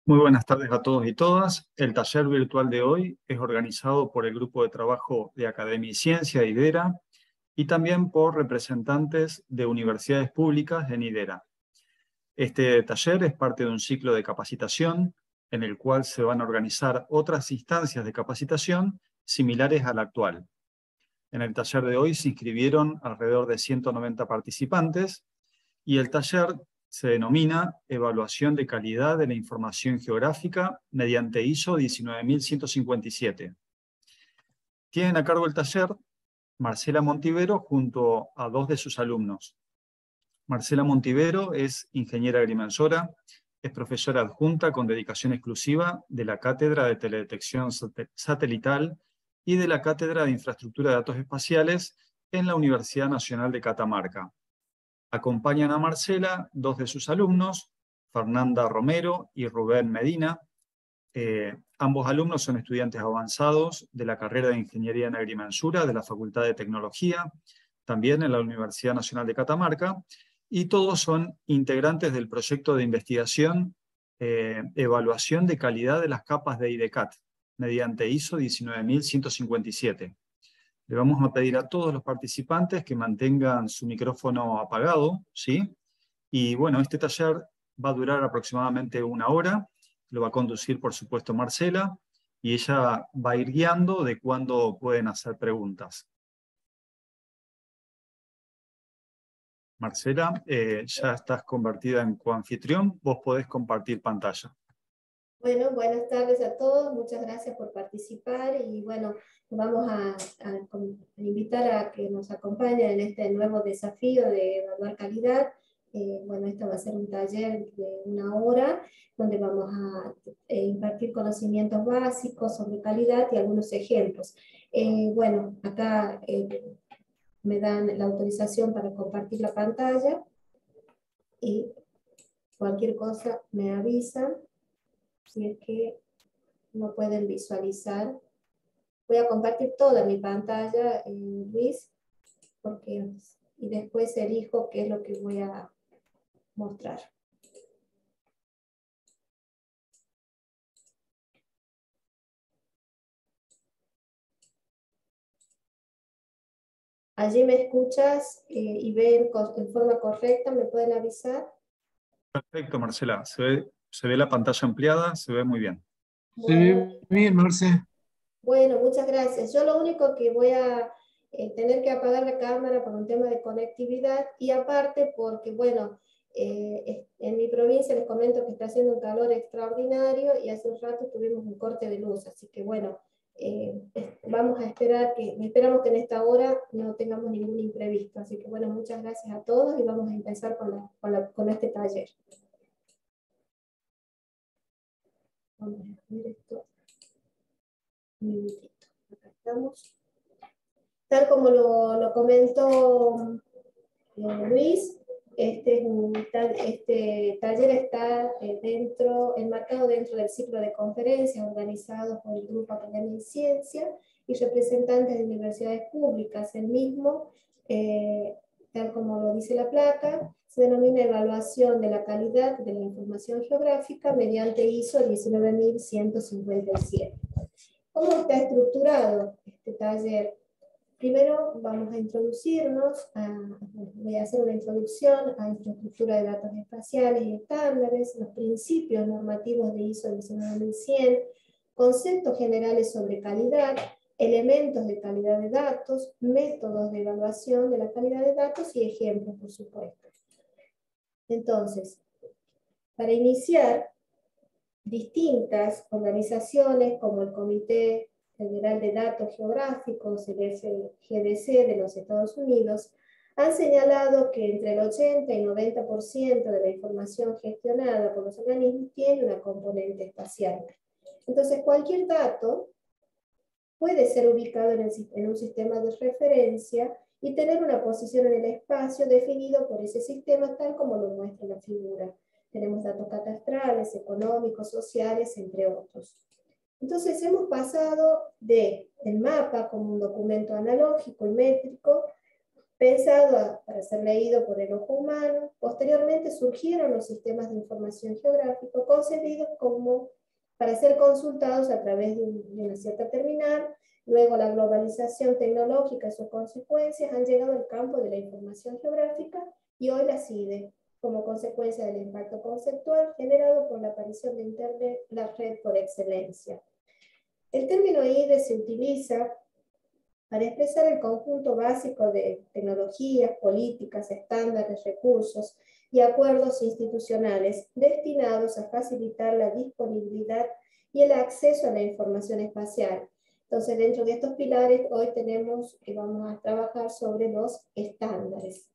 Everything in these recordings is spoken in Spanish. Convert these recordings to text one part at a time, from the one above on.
Muy buenas tardes a todos y todas. El taller virtual de hoy es organizado por el Grupo de Trabajo de Academia y Ciencia, IDERA, y también por representantes de universidades públicas en IDERA. Este taller es parte de un ciclo de capacitación en el cual se van a organizar otras instancias de capacitación similares a la actual. En el taller de hoy se inscribieron alrededor de 190 participantes y el taller se denomina Evaluación de Calidad de la Información Geográfica mediante ISO 19157. Tienen a cargo el taller Marcela Montivero junto a dos de sus alumnos. Marcela Montivero es ingeniera agrimensora, es profesora adjunta con dedicación exclusiva de la Cátedra de Teledetección Satelital y de la Cátedra de Infraestructura de Datos Espaciales en la Universidad Nacional de Catamarca. Acompañan a Marcela dos de sus alumnos, Fernanda Romero y Rubén Medina. Ambos alumnos son estudiantes avanzados de la carrera de Ingeniería en Agrimensura de la Facultad de Tecnología, también en la Universidad Nacional de Catamarca, y todos son integrantes del proyecto de investigación Evaluación de Calidad de las Capas de IDCAT, mediante ISO 19157. Le vamos a pedir a todos los participantes que mantengan su micrófono apagado, ¿sí? Y bueno, este taller va a durar aproximadamente 1 hora. Lo va a conducir, por supuesto, Marcela, y ella va a ir guiando de cuándo pueden hacer preguntas. Marcela, ya estás convertida en coanfitrión, vos podés compartir pantalla. Bueno, buenas tardes a todos, muchas gracias por participar y bueno, vamos a invitar a que nos acompañen en este nuevo desafío de evaluar calidad. Bueno, esto va a ser un taller de 1 hora donde vamos a impartir conocimientos básicos sobre calidad y algunos ejemplos. Bueno, acá me dan la autorización para compartir la pantalla y cualquier cosa me avisan. Si es que no pueden visualizar. Voy a compartir toda mi pantalla, Luis, y después elijo qué es lo que voy a mostrar. Allí me escuchas y ven en forma correcta, ¿me pueden avisar? Perfecto, Marcela. Se ve la pantalla ampliada, se ve muy bien. Se ve bien, Marce. Bueno, muchas gracias. Yo lo único que voy a tener que apagar la cámara por un tema de conectividad y aparte porque, bueno, en mi provincia les comento que está haciendo un calor extraordinario y hace un rato tuvimos un corte de luz, así que bueno, vamos a esperamos que en esta hora no tengamos ningún imprevisto. Así que bueno, muchas gracias a todos y vamos a empezar con este taller. Vamos a ver esto. Un minutito. Acá estamos. Tal como lo comentó Luis, este taller está enmarcado dentro del ciclo de conferencias organizados por el Grupo Academia y Ciencia y representantes de universidades públicas. El mismo, tal como lo dice la placa, se denomina Evaluación de la Calidad de la Información Geográfica mediante ISO 19157. ¿Cómo está estructurado este taller? Primero vamos a introducirnos, voy a hacer una introducción a infraestructura de datos espaciales y estándares, los principios normativos de ISO 19100, conceptos generales sobre calidad, elementos de calidad de datos, métodos de evaluación de la calidad de datos y ejemplos, por supuesto. Entonces, para iniciar, distintas organizaciones como el Comité Federal de Datos Geográficos, el FGDC de los Estados Unidos, han señalado que entre el 80 y 90% de la información gestionada por los organismos tiene una componente espacial. Entonces, cualquier dato puede ser ubicado en un sistema de referencia y tener una posición en el espacio definido por ese sistema tal como lo muestra la figura. Tenemos datos catastrales, económicos, sociales, entre otros. Entonces hemos pasado del mapa como un documento analógico y métrico pensado para ser leído por el ojo humano. Posteriormente surgieron los sistemas de información geográfica concebidos como para ser consultados a través de una cierta terminal. Luego la globalización tecnológica y sus consecuencias han llegado al campo de la información geográfica y hoy la CIDE, como consecuencia del impacto conceptual generado por la aparición de Internet, la red por excelencia. El término IDE se utiliza para expresar el conjunto básico de tecnologías, políticas, estándares, recursos y acuerdos institucionales destinados a facilitar la disponibilidad y el acceso a la información espacial. Entonces, dentro de estos pilares, hoy tenemos que vamos a trabajar sobre los estándares.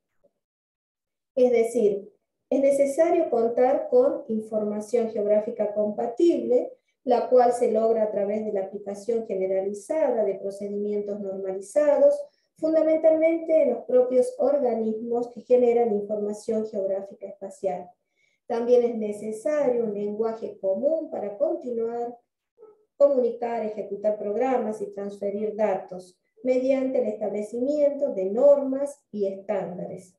Es decir, es necesario contar con información geográfica compatible, la cual se logra a través de la aplicación generalizada de procedimientos normalizados, fundamentalmente en los propios organismos que generan información geográfica espacial. También es necesario un lenguaje común para continuar, comunicar, ejecutar programas y transferir datos, mediante el establecimiento de normas y estándares.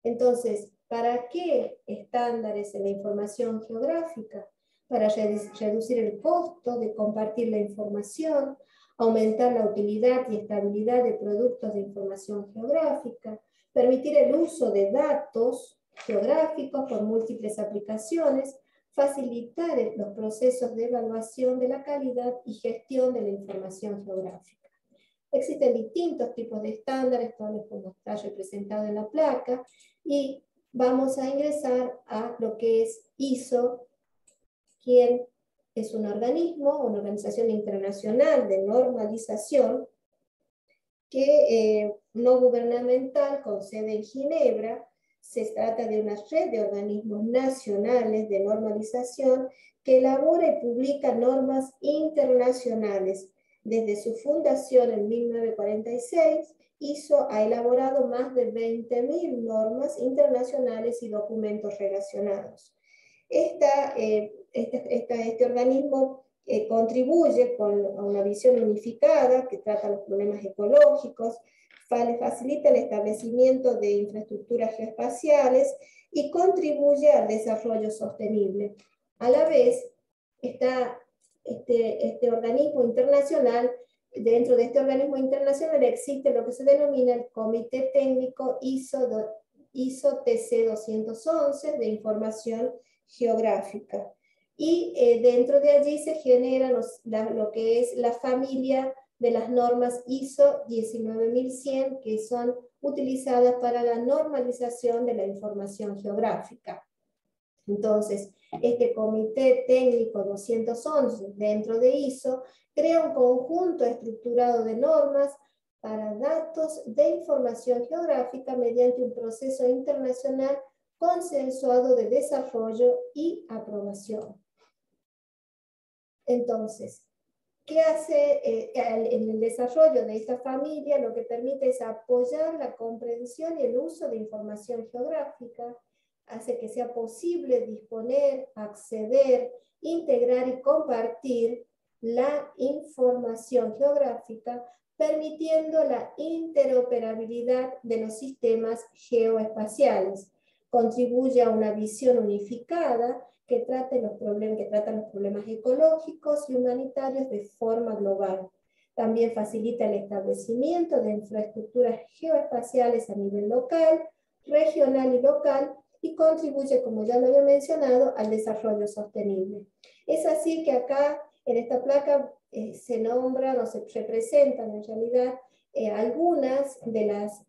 Entonces, ¿para qué estándares en la información geográfica? Para reducir el costo de compartir la información, aumentar la utilidad y estabilidad de productos de información geográfica, permitir el uso de datos geográficos por múltiples aplicaciones, facilitar los procesos de evaluación de la calidad y gestión de la información geográfica. Existen distintos tipos de estándares, tales como está representado en la placa, y vamos a ingresar a lo que es ISO, quien es un organismo, una organización internacional de normalización, que no gubernamental, con sede en Ginebra. Se trata de una red de organismos nacionales de normalización que elabora y publica normas internacionales. Desde su fundación en 1946, ISO ha elaborado más de 20.000 normas internacionales y documentos relacionados. Este organismo contribuye a una visión unificada que trata los problemas ecológicos, facilita el establecimiento de infraestructuras geoespaciales y contribuye al desarrollo sostenible. A la vez, está este organismo internacional. Dentro de este organismo internacional existe lo que se denomina el Comité Técnico ISO TC 211 de Información Geográfica. Y dentro de allí se genera lo que es la familia de las normas ISO 19100, que son utilizadas para la normalización de la información geográfica. Entonces, este Comité Técnico 211 dentro de ISO crea un conjunto estructurado de normas para datos de información geográfica mediante un proceso internacional consensuado de desarrollo y aprobación. Entonces, ¿qué hace en el desarrollo de esta familia? Lo que permite es apoyar la comprensión y el uso de información geográfica, hace que sea posible disponer, acceder, integrar y compartir la información geográfica, permitiendo la interoperabilidad de los sistemas geoespaciales. Contribuye a una visión unificada que trata los problemas ecológicos y humanitarios de forma global. También facilita el establecimiento de infraestructuras geoespaciales a nivel local, regional y local, y contribuye, como ya lo había mencionado, al desarrollo sostenible. Es así que acá, en esta placa, se nombran o se representan en realidad algunas de las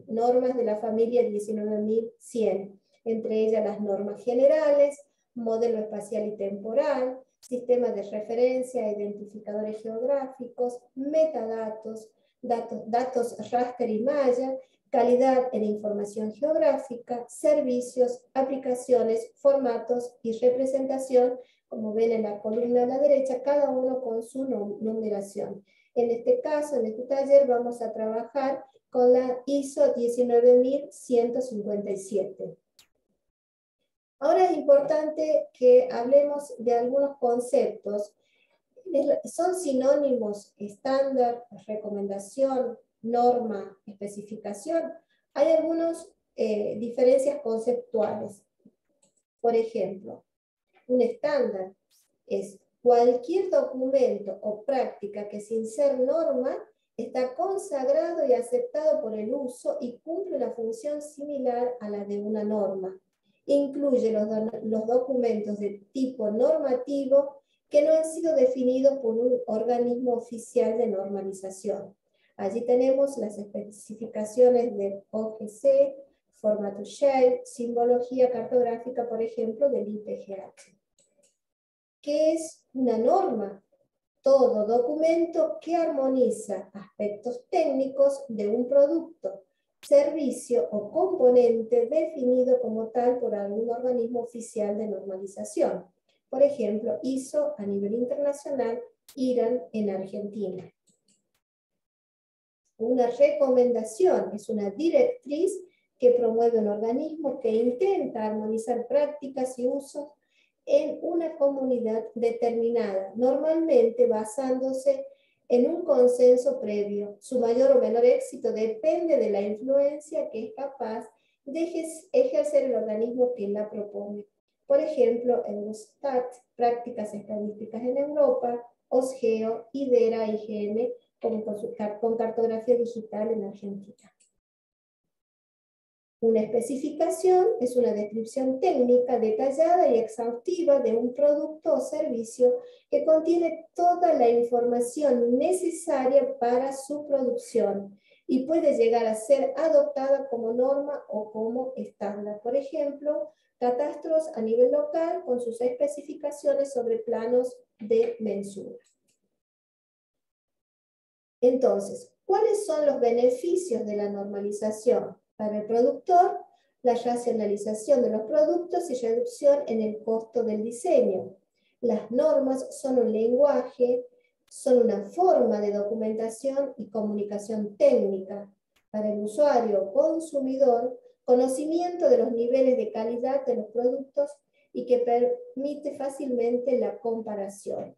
normas de la familia 19100, entre ellas las normas generales, modelo espacial y temporal, sistemas de referencia, identificadores geográficos, metadatos, datos raster y malla, calidad en información geográfica, servicios, aplicaciones, formatos y representación, como ven en la columna a la derecha, cada uno con su numeración. En este caso, en este taller, vamos a trabajar con la ISO 19157. Ahora es importante que hablemos de algunos conceptos. Son sinónimos estándar, recomendación, norma, especificación, hay algunas diferencias conceptuales. Por ejemplo, un estándar es cualquier documento o práctica que sin ser norma está consagrado y aceptado por el uso y cumple una función similar a la de una norma. Incluye los documentos de tipo normativo que no han sido definidos por un organismo oficial de normalización. Allí tenemos las especificaciones de OGC, formato shell, simbología cartográfica, por ejemplo, del IPGH. ¿Qué es una norma? Todo documento que armoniza aspectos técnicos de un producto, servicio o componente definido como tal por algún organismo oficial de normalización. Por ejemplo, ISO a nivel internacional, IRAN en Argentina. Una recomendación es una directriz que promueve un organismo que intenta armonizar prácticas y usos en una comunidad determinada, normalmente basándose en un consenso previo. Su mayor o menor éxito depende de la influencia que es capaz de ejercer el organismo que la propone. Por ejemplo, Eurostat, Prácticas Estadísticas en Europa, OSGEO, IDERA, IGN, con cartografía digital en Argentina. Una especificación es una descripción técnica detallada y exhaustiva de un producto o servicio que contiene toda la información necesaria para su producción y puede llegar a ser adoptada como norma o como estándar. Por ejemplo, catastros a nivel local con sus especificaciones sobre planos de mensura. Entonces, ¿cuáles son los beneficios de la normalización? Para el productor, la racionalización de los productos y reducción en el costo del diseño. Las normas son un lenguaje, son una forma de documentación y comunicación técnica. Para el usuario o consumidor, conocimiento de los niveles de calidad de los productos y que permite fácilmente la comparación.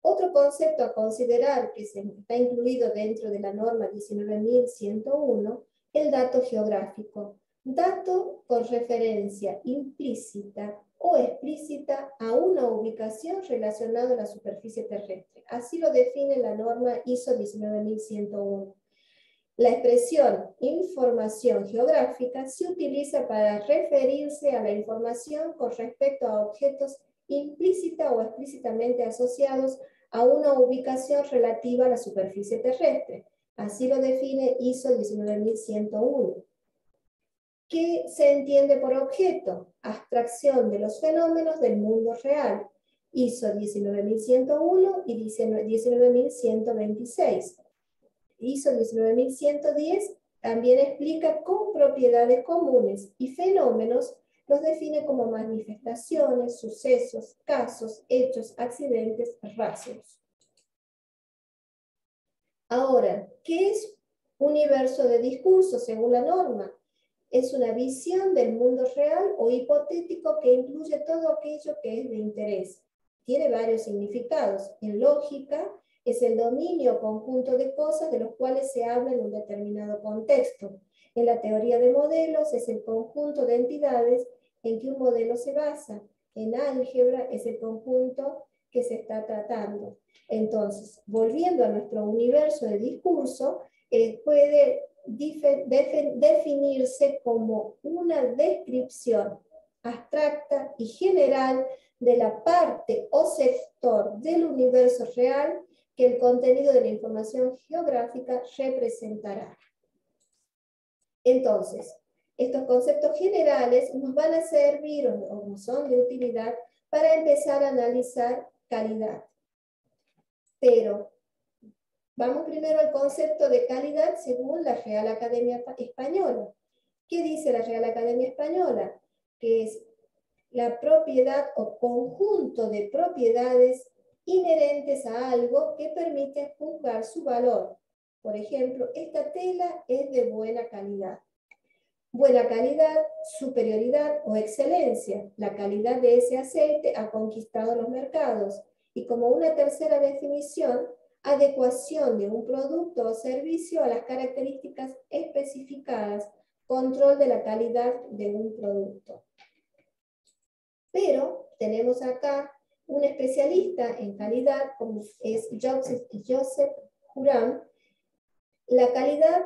Otro concepto a considerar que está incluido dentro de la norma 19.101, el dato geográfico. Dato con referencia implícita o explícita a una ubicación relacionada a la superficie terrestre. Así lo define la norma ISO 19.101. La expresión información geográfica se utiliza para referirse a la información con respecto a objetos implícita o explícitamente asociados a una ubicación relativa a la superficie terrestre. Así lo define ISO 19101. ¿Qué se entiende por objeto? Abstracción de los fenómenos del mundo real. ISO 19101 y 19126. ISO 19110 también explica con propiedades comunes y fenómenos los define como manifestaciones, sucesos, casos, hechos, accidentes, ratios. Ahora, ¿qué es universo de discurso según la norma? Es una visión del mundo real o hipotético que incluye todo aquello que es de interés. Tiene varios significados. En lógica, es el dominio o conjunto de cosas de los cuales se habla en un determinado contexto. En la teoría de modelos, es el conjunto de entidades en que un modelo se basa. En álgebra es el conjunto que se está tratando. Entonces, volviendo a nuestro universo de discurso, puede definirse como una descripción abstracta y general de la parte o sector del universo real que el contenido de la información geográfica representará. Entonces, estos conceptos generales nos van a servir o nos son de utilidad para empezar a analizar calidad. Pero vamos primero al concepto de calidad según la Real Academia Española. ¿Qué dice la Real Academia Española? Que es la propiedad o conjunto de propiedades inherentes a algo que permiten juzgar su valor. Por ejemplo, esta tela es de buena calidad. Buena calidad, superioridad o excelencia. La calidad de ese aceite ha conquistado los mercados. Y como una tercera definición, adecuación de un producto o servicio a las características especificadas, control de la calidad de un producto. Pero tenemos acá un especialista en calidad, como es Joseph Juran, la calidad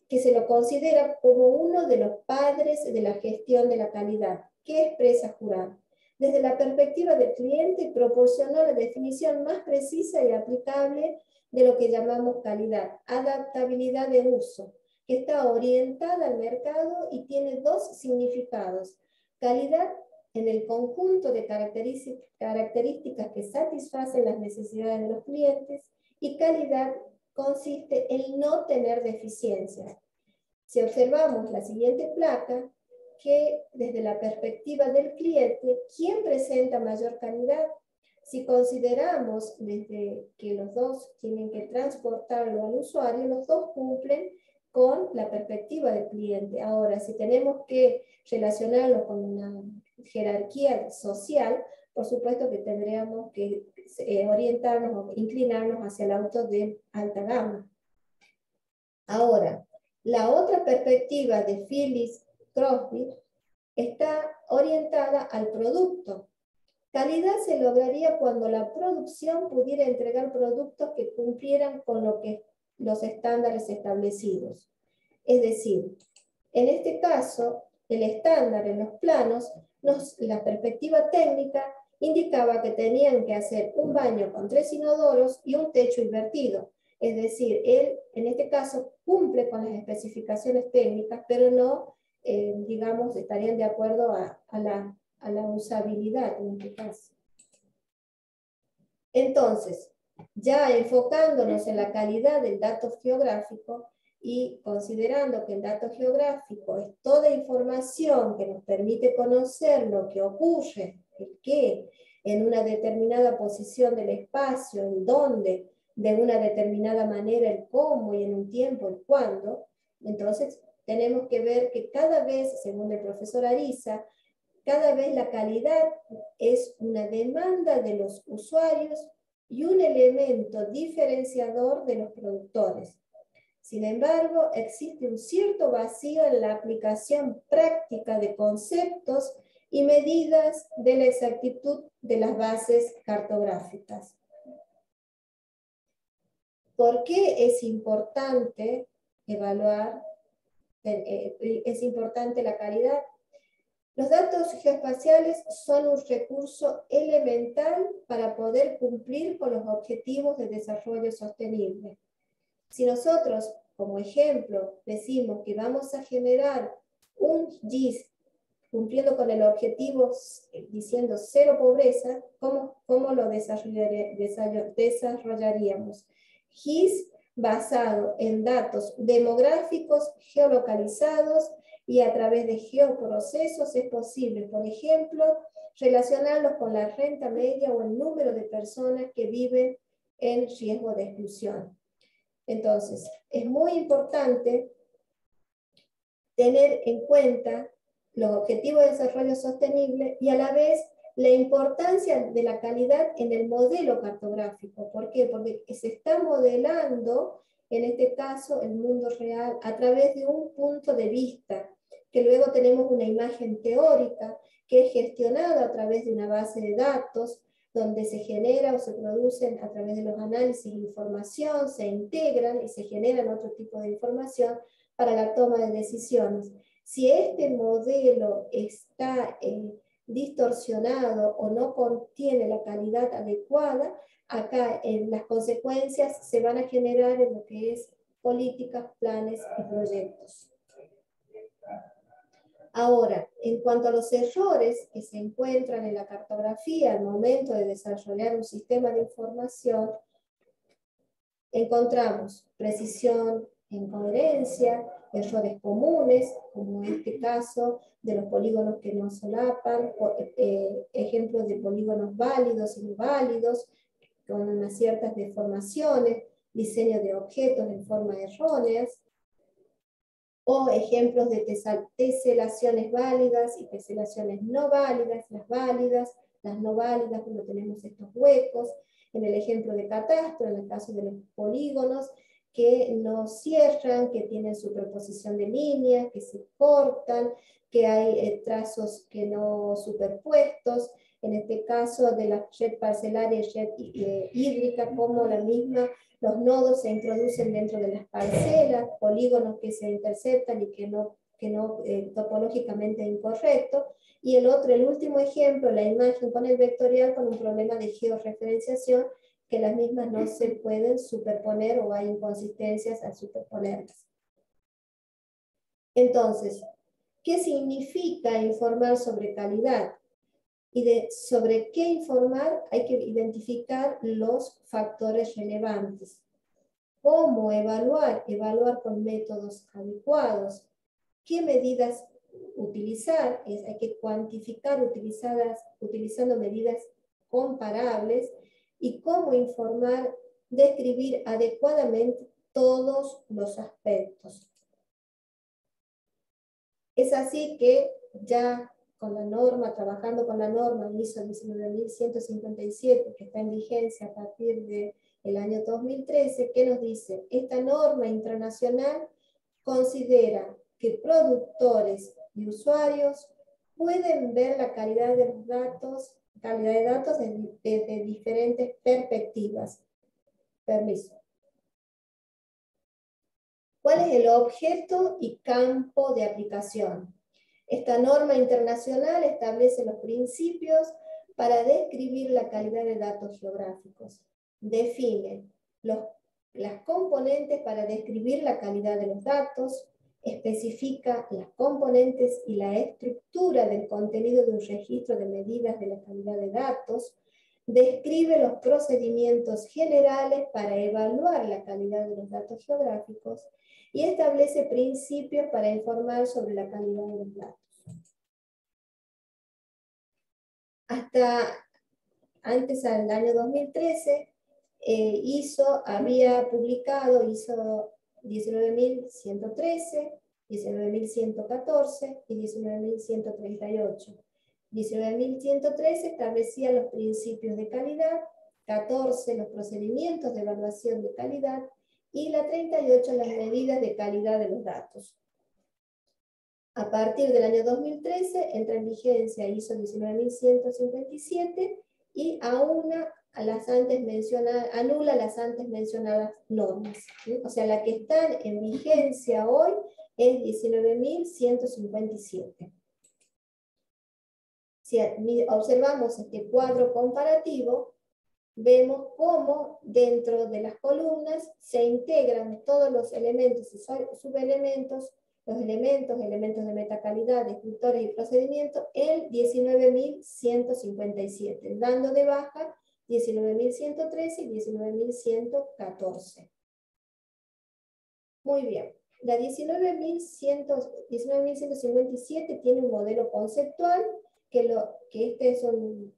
que se lo considera como uno de los padres de la gestión de la calidad. ¿Qué expresa Juran? Desde la perspectiva del cliente, proporcionó la definición más precisa y aplicable de lo que llamamos calidad, adaptabilidad de uso, que está orientada al mercado y tiene dos significados: calidad en el conjunto de características que satisfacen las necesidades de los clientes, y calidad consiste en no tener deficiencias. Si observamos la siguiente placa, que desde la perspectiva del cliente, ¿quién presenta mayor calidad? Si consideramos desde que los dos tienen que transportarlo al usuario, los dos cumplen con la perspectiva del cliente. Ahora, si tenemos que relacionarlo con una jerarquía social, por supuesto que tendríamos que orientarnos o inclinarnos hacia el auto de alta gama. Ahora, la otra perspectiva de Phyllis Crosby está orientada al producto. Calidad se lograría cuando la producción pudiera entregar productos que cumplieran con los estándares establecidos. Es decir, en este caso, el estándar en los planos, la perspectiva técnica indicaba que tenían que hacer un baño con 3 inodoros y un techo invertido. Es decir, él en este caso cumple con las especificaciones técnicas, pero no, digamos, estarían de acuerdo a la usabilidad en este caso. Entonces, ya enfocándonos en la calidad del dato geográfico y considerando que el dato geográfico es toda información que nos permite conocer lo que ocurre, el qué, en una determinada posición del espacio, el dónde, de una determinada manera el cómo, y en un tiempo el cuándo, entonces tenemos que ver que cada vez, según el profesor Ariza, cada vez la calidad es una demanda de los usuarios y un elemento diferenciador de los productores. Sin embargo, existe un cierto vacío en la aplicación práctica de conceptos y medidas de la exactitud de las bases cartográficas. ¿Por qué es importante evaluar, es importante la calidad? Los datos geoespaciales son un recurso elemental para poder cumplir con los objetivos de desarrollo sostenible. Si nosotros, como ejemplo, decimos que vamos a generar un GIS cumpliendo con el objetivo diciendo cero pobreza, ¿cómo lo desarrollaríamos? GIS basado en datos demográficos geolocalizados, y a través de geoprocesos es posible, por ejemplo, relacionarlos con la renta media o el número de personas que viven en riesgo de exclusión. Entonces, es muy importante tener en cuenta los objetivos de desarrollo sostenible y a la vez la importancia de la calidad en el modelo cartográfico. ¿Por qué? Porque se está modelando, en este caso, el mundo real a través de un punto de vista, que luego tenemos una imagen teórica que es gestionada a través de una base de datos, donde se genera o se producen a través de los análisis de información, se integran y se generan otro tipo de información para la toma de decisiones. Si este modelo está distorsionado o no contiene la calidad adecuada, acá las consecuencias se van a generar en lo que es políticas, planes y proyectos. Ahora, en cuanto a los errores que se encuentran en la cartografía al momento de desarrollar un sistema de información, encontramos precisión, incoherencia, errores comunes, como en este caso de los polígonos que no solapan, ejemplos de polígonos válidos y no válidos, con unas ciertas deformaciones, diseño de objetos en forma erróneas, o ejemplos de teselaciones válidas y teselaciones no válidas. Las válidas las no válidas cuando tenemos estos huecos, en el ejemplo de catastro, en el caso de los polígonos, que no cierran, que tienen superposición de líneas, que se cortan, que hay trazos que no superpuestos, en este caso de la red parcelaria y red hídrica, como la misma, los nodos se introducen dentro de las parcelas, polígonos que se interceptan y que no topológicamente incorrecto, y el último ejemplo, la imagen con el vectorial con un problema de georreferenciación, que las mismas no se pueden superponer o hay inconsistencias al superponerlas. Entonces, ¿qué significa informar sobre calidad? Y sobre qué informar hay que identificar los factores relevantes. ¿Cómo evaluar? Evaluar con métodos adecuados. ¿Qué medidas utilizar? Hay que cuantificar utilizando medidas comparables. Y cómo informar, describir adecuadamente todos los aspectos. Es así que ya con la norma, trabajando con la norma ISO 19157, que está en vigencia a partir del año 2013, ¿qué nos dice? Esta norma internacional considera que productores y usuarios pueden ver la calidad de datos desde diferentes perspectivas. Permiso. ¿Cuál es el objeto y campo de aplicación? Esta norma internacional establece los principios para describir la calidad de datos geográficos. Define las componentes para describir la calidad de los datos, especifica las componentes y la estructura del contenido de un registro de medidas de la calidad de datos, describe los procedimientos generales para evaluar la calidad de los datos geográficos y establece principios para informar sobre la calidad de los datos. Hasta antes del año 2013, ISO había publicado ISO 19113, 19114 y 19138. 19113 establecía los principios de calidad, 14 los procedimientos de evaluación de calidad y la 38 las medidas de calidad de los datos. A partir del año 2013 entra en vigencia ISO 19157 y anula las antes mencionadas normas. ¿Sí? O sea, la que está en vigencia hoy es 19157. Si observamos este cuadro comparativo, vemos cómo dentro de las columnas se integran todos los elementos y subelementos, los elementos de metacalidad, descriptores y procedimientos, en 19.157, dando de baja 19.113 y 19.114. Muy bien. La 19.157 tiene un modelo conceptual, que este es el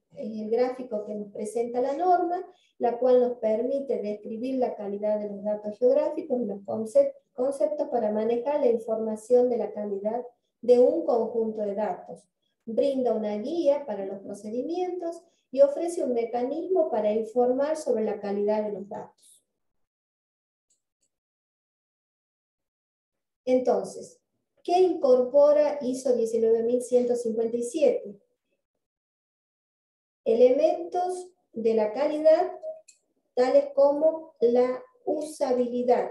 gráfico que nos presenta la norma, la cual nos permite describir la calidad de los datos geográficos y los conceptos para manejar la información de la calidad de un conjunto de datos. Brinda una guía para los procedimientos y ofrece un mecanismo para informar sobre la calidad de los datos. Entonces, ¿qué incorpora ISO 19157? Elementos de la calidad, tales como la usabilidad,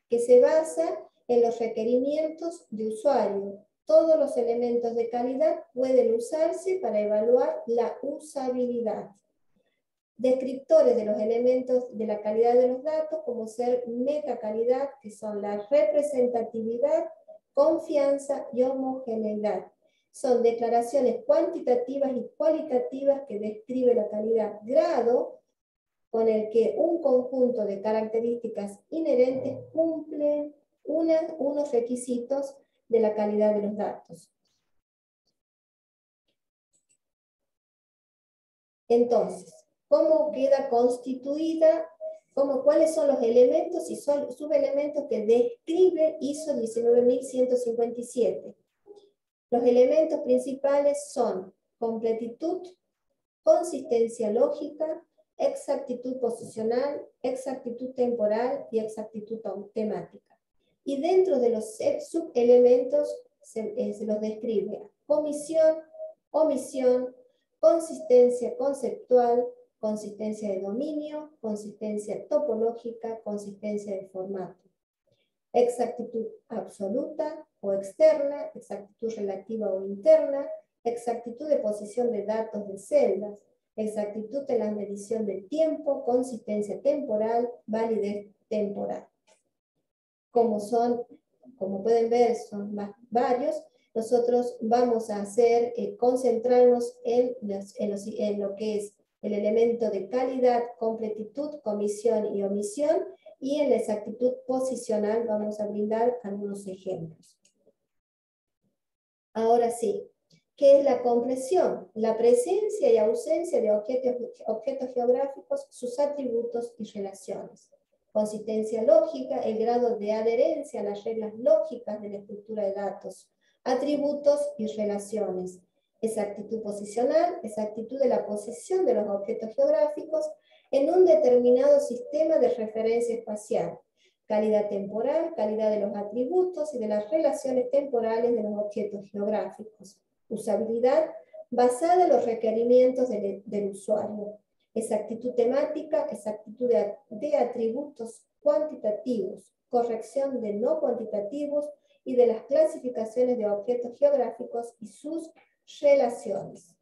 que se basa en los requerimientos de usuario. Todos los elementos de calidad pueden usarse para evaluar la usabilidad. Descriptores de los elementos de la calidad de los datos, como ser metacalidad, que son la representatividad, confianza y homogeneidad. Son declaraciones cuantitativas y cualitativas que describen la calidad. Grado, con el que un conjunto de características inherentes cumple unos requisitos de la calidad de los datos. Entonces, ¿cómo queda constituida? ¿Cuáles son los elementos y subelementos que describe ISO 19157? Los elementos principales son completitud, consistencia lógica, exactitud posicional, exactitud temporal y exactitud temática. Y dentro de los subelementos se los describe comisión, omisión, consistencia conceptual, consistencia de dominio, consistencia topológica, consistencia de formato. Exactitud absoluta o externa, exactitud relativa o interna, exactitud de posición de datos de celdas, exactitud en la medición del tiempo, consistencia temporal, validez temporal. Como pueden ver, son varios. Nosotros vamos a concentrarnos en lo que es el elemento de calidad, completitud, comisión y omisión, y en la exactitud posicional vamos a brindar algunos ejemplos. Ahora sí, ¿qué es la compleción? La presencia y ausencia de objetos geográficos, sus atributos y relaciones. Consistencia lógica, el grado de adherencia a las reglas lógicas de la estructura de datos. Atributos y relaciones. Exactitud posicional, exactitud de la posición de los objetos geográficos en un determinado sistema de referencia espacial. Calidad temporal, calidad de los atributos y de las relaciones temporales de los objetos geográficos. Usabilidad basada en los requerimientos del usuario. Exactitud temática, exactitud de atributos cuantitativos, corrección de no cuantitativos y de las clasificaciones de objetos geográficos y sus relaciones.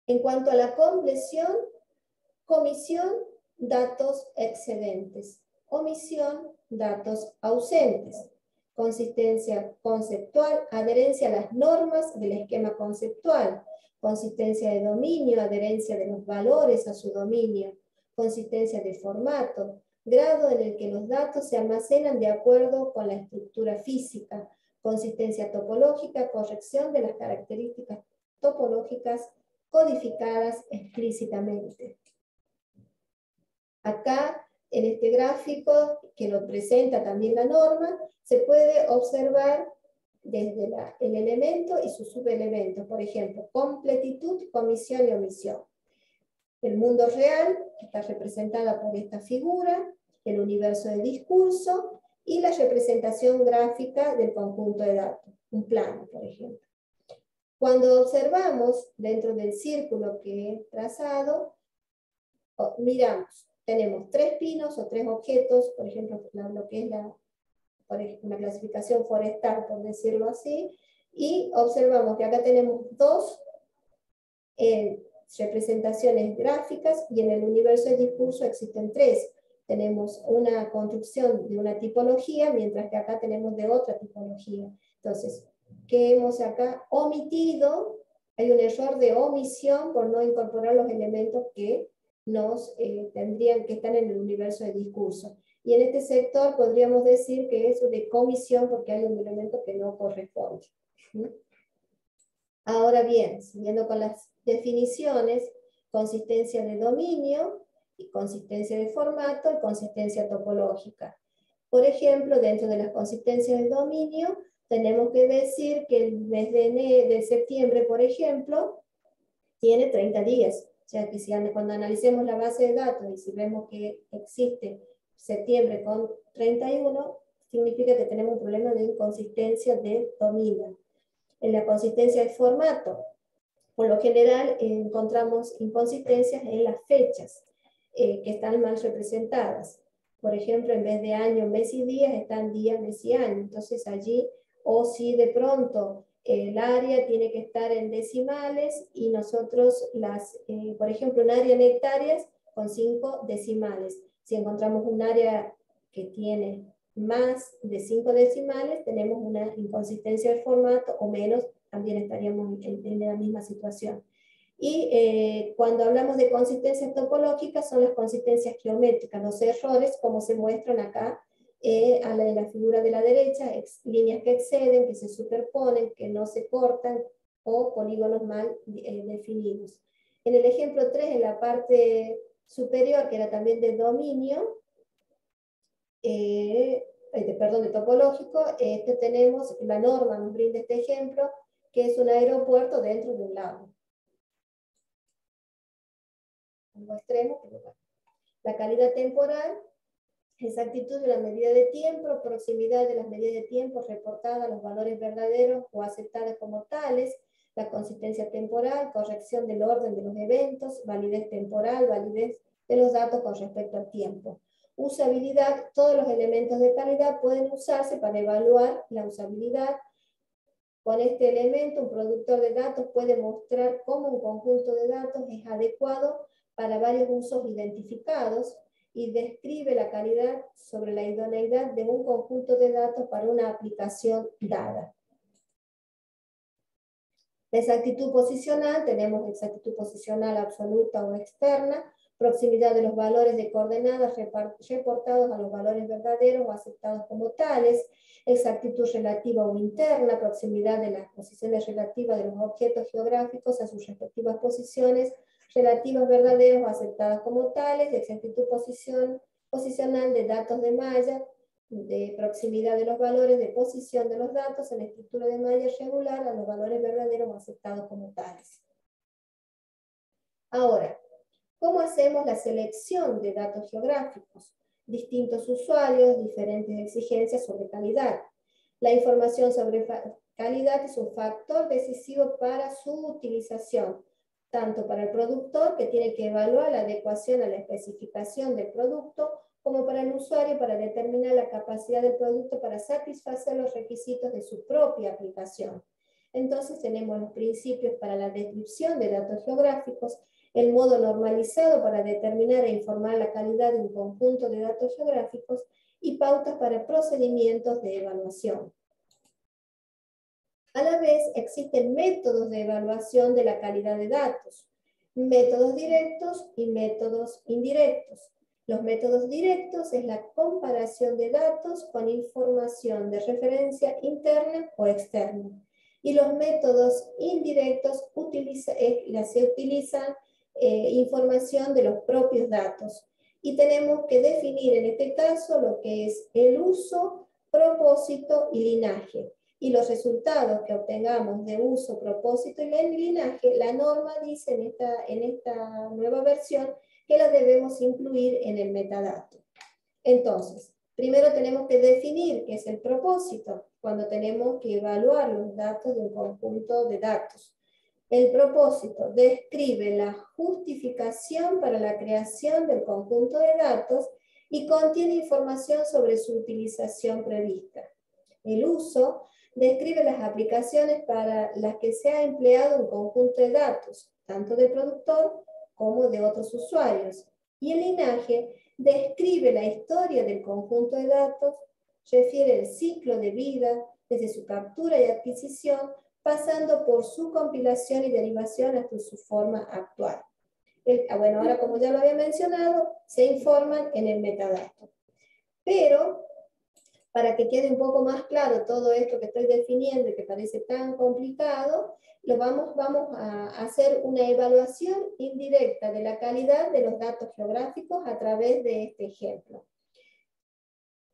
En cuanto a la compleción, comisión, datos excedentes. Omisión, datos ausentes. Consistencia conceptual, adherencia a las normas del esquema conceptual. Consistencia de dominio, adherencia de los valores a su dominio. Consistencia de formato, grado en el que los datos se almacenan de acuerdo con la estructura física. Consistencia topológica, corrección de las características topológicas codificadas explícitamente. Acá, en este gráfico, que lo presenta también la norma, se puede observar desde el elemento y sus subelementos. Por ejemplo, completitud, comisión y omisión. El mundo real, que está representada por esta figura, el universo de discurso y la representación gráfica del conjunto de datos, un plano, por ejemplo. Cuando observamos dentro del círculo que he trazado, miramos, tenemos 3 pinos o 3 objetos, por ejemplo, lo que es una clasificación forestal, por decirlo así, y observamos que acá tenemos 2 representaciones gráficas y en el universo de discurso existen 3. Tenemos una construcción de una tipología, mientras que acá tenemos de otra tipología. Entonces, ¿qué hemos acá omitido? Hay un error de omisión por no incorporar los elementos que tendrían que estar en el universo de discurso. Y en este sector podríamos decir que es de comisión porque hay un elemento que no corresponde. ¿Sí? Ahora bien, siguiendo con las definiciones, consistencia de dominio, y consistencia de formato y consistencia topológica. Por ejemplo, dentro de las consistencias de dominio, tenemos que decir que el mes de septiembre, por ejemplo, tiene 30 días. O sea que cuando analicemos la base de datos y si vemos que existe septiembre con 31, significa que tenemos un problema de inconsistencia de dominio. En la consistencia de formato, por lo general encontramos inconsistencias en las fechas, que están mal representadas. Por ejemplo, en vez de año, mes y días, están día, mes y año. Entonces allí, o si de pronto el área tiene que estar en decimales y nosotros, por ejemplo, un área en hectáreas con 5 decimales. Si encontramos un área que tiene más de 5 decimales, tenemos una inconsistencia de formato, o menos, también estaríamos en la misma situación. Y cuando hablamos de consistencias topológicas, son las consistencias geométricas, los errores, como se muestran acá, a la de la figura de la derecha, líneas que exceden, que se superponen, que no se cortan, o polígonos mal definidos. En el ejemplo 3, en la parte superior, que era también de dominio, de topológico, tenemos, la norma nos brinda este ejemplo, que es un aeropuerto dentro de un lago. algo extremo, pero bueno. La calidad temporal, exactitud de la medida de tiempo, proximidad de las medidas de tiempo reportadas a los valores verdaderos o aceptadas como tales, la consistencia temporal, corrección del orden de los eventos, validez temporal, validez de los datos con respecto al tiempo. Usabilidad, todos los elementos de calidad pueden usarse para evaluar la usabilidad. Con este elemento, un productor de datos puede mostrar cómo un conjunto de datos es adecuado para varios usos identificados y describe la calidad sobre la idoneidad de un conjunto de datos para una aplicación dada. La exactitud posicional, tenemos exactitud posicional absoluta o externa, proximidad de los valores de coordenadas reportados a los valores verdaderos o aceptados como tales, exactitud relativa o interna, proximidad de las posiciones relativas de los objetos geográficos a sus respectivas posiciones relativas verdaderas o aceptadas como tales, exactitud posicional de datos de malla, de proximidad de los valores de posición de los datos en la estructura de malla regular a los valores verdaderos o aceptados como tales. Ahora, ¿cómo hacemos la selección de datos geográficos? Distintos usuarios, diferentes exigencias sobre calidad. La información sobre calidad es un factor decisivo para su utilización, tanto para el productor, que tiene que evaluar la adecuación a la especificación del producto, como para el usuario para determinar la capacidad del producto para satisfacer los requisitos de su propia aplicación. Entonces tenemos los principios para la descripción de datos geográficos, el modo normalizado para determinar e informar la calidad de un conjunto de datos geográficos y pautas para procedimientos de evaluación. A la vez existen métodos de evaluación de la calidad de datos, métodos directos y métodos indirectos. Los métodos directos es la comparación de datos con información de referencia interna o externa. Y los métodos indirectos se utilizan información de los propios datos. Y tenemos que definir en este caso lo que es el uso, propósito y linaje. Y los resultados que obtengamos de uso, propósito y linaje, la norma dice en esta nueva versión que las debemos incluir en el metadato. Entonces, primero tenemos que definir qué es el propósito, cuando tenemos que evaluar los datos de un conjunto de datos. El propósito describe la justificación para la creación del conjunto de datos y contiene información sobre su utilización prevista. El uso describe las aplicaciones para las que se ha empleado un conjunto de datos, tanto del productor como de otros usuarios. Y el linaje describe la historia del conjunto de datos, refiere el ciclo de vida desde su captura y adquisición, pasando por su compilación y derivación hasta su forma actual. Bueno, ahora como ya lo había mencionado, se informan en el metadato. Pero, para que quede un poco más claro todo esto que estoy definiendo y que parece tan complicado, vamos a hacer una evaluación indirecta de la calidad de los datos geográficos a través de este ejemplo.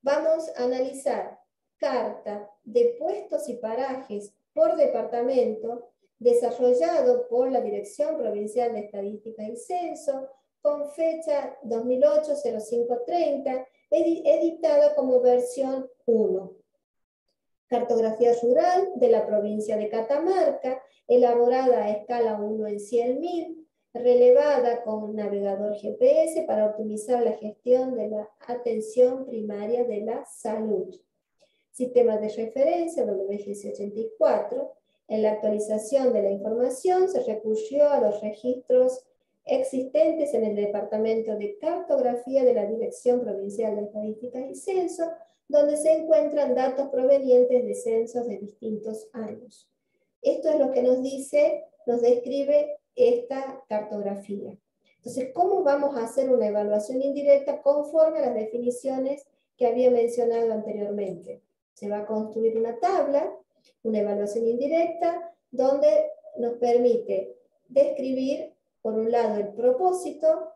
Vamos a analizar carta de puestos y parajes por departamento desarrollado por la Dirección Provincial de Estadística y Censo con fecha 2008-0530, editada como versión 1. Cartografía rural de la provincia de Catamarca, elaborada a escala 1 en 100.000, relevada con navegador GPS para optimizar la gestión de la atención primaria de la salud. Sistema de referencia WGS 84. En la actualización de la información se recurrió a los registros existentes en el Departamento de Cartografía de la Dirección Provincial de Estadística y Censo, donde se encuentran datos provenientes de censos de distintos años. Esto es lo que nos describe esta cartografía. Entonces, ¿cómo vamos a hacer una evaluación indirecta conforme a las definiciones que había mencionado anteriormente? Se va a construir una tabla, una evaluación indirecta, donde nos permite describir, por un lado, el propósito,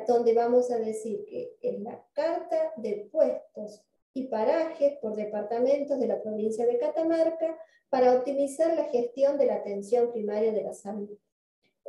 donde vamos a decir que es la carta de puestos y parajes por departamentos de la provincia de Catamarca para optimizar la gestión de la atención primaria de la salud.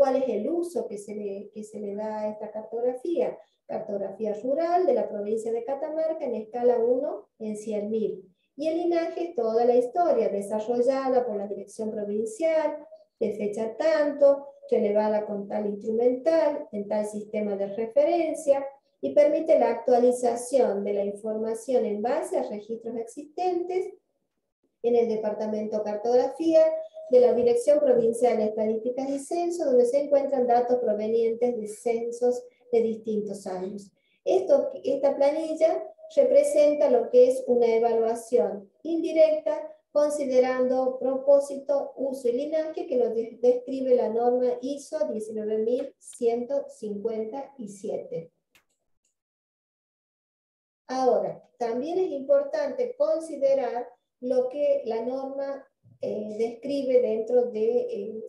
¿Cuál es el uso que se le da a esta cartografía? Cartografía rural de la provincia de Catamarca en escala 1 en 100.000. Y el linaje es toda la historia desarrollada por la dirección provincial, de fecha tanto, relevada con tal instrumental, en tal sistema de referencia, y permite la actualización de la información en base a registros existentes en el Departamento Cartografía de la Dirección Provincial de Estadísticas y Censo, donde se encuentran datos provenientes de censos de distintos años. Esta planilla representa lo que es una evaluación indirecta, considerando propósito, uso y linaje, que lo describe la norma ISO 19157. Ahora, también es importante considerar lo que la norma describe dentro de,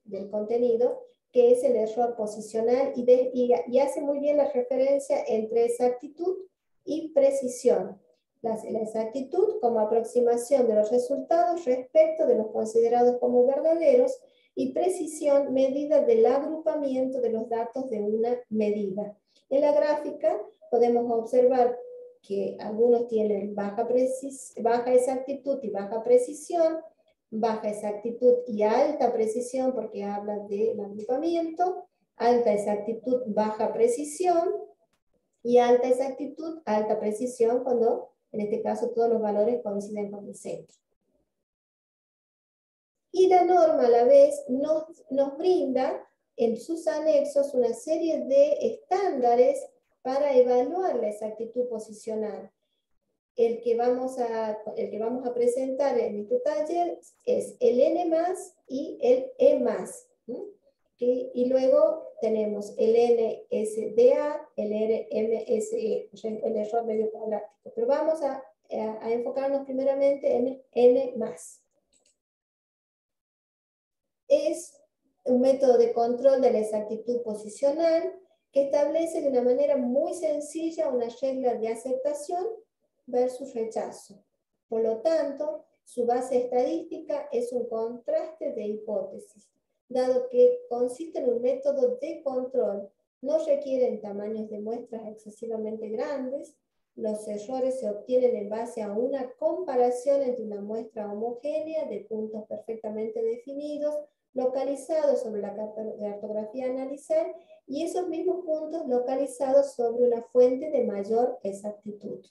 del contenido, que es el error posicional, y hace muy bien la referencia entre exactitud y precisión. La exactitud como aproximación de los resultados respecto de los considerados como verdaderos, y precisión, medida del agrupamiento de los datos de una medida. En la gráfica podemos observar que algunos tienen baja exactitud y baja precisión, baja exactitud y alta precisión porque habla del agrupamiento, alta exactitud, baja precisión, y alta exactitud, alta precisión cuando en este caso todos los valores coinciden con el centro. Y la norma a la vez nos brinda en sus anexos una serie de estándares para evaluar la exactitud posicional. El que vamos a presentar en este taller es el N+ y el E+. Y luego tenemos el NSDA, el RMSE, el error medio cuadrático. Pero vamos a enfocarnos primeramente en el N+. Es un método de control de la exactitud posicional que establece de una manera muy sencilla una regla de aceptación versus rechazo. Por lo tanto, su base estadística es un contraste de hipótesis. Dado que consiste en un método de control, no requieren tamaños de muestras excesivamente grandes, los errores se obtienen en base a una comparación entre una muestra homogénea de puntos perfectamente definidos, localizados sobre la cartografía a analizar, y esos mismos puntos localizados sobre una fuente de mayor exactitud.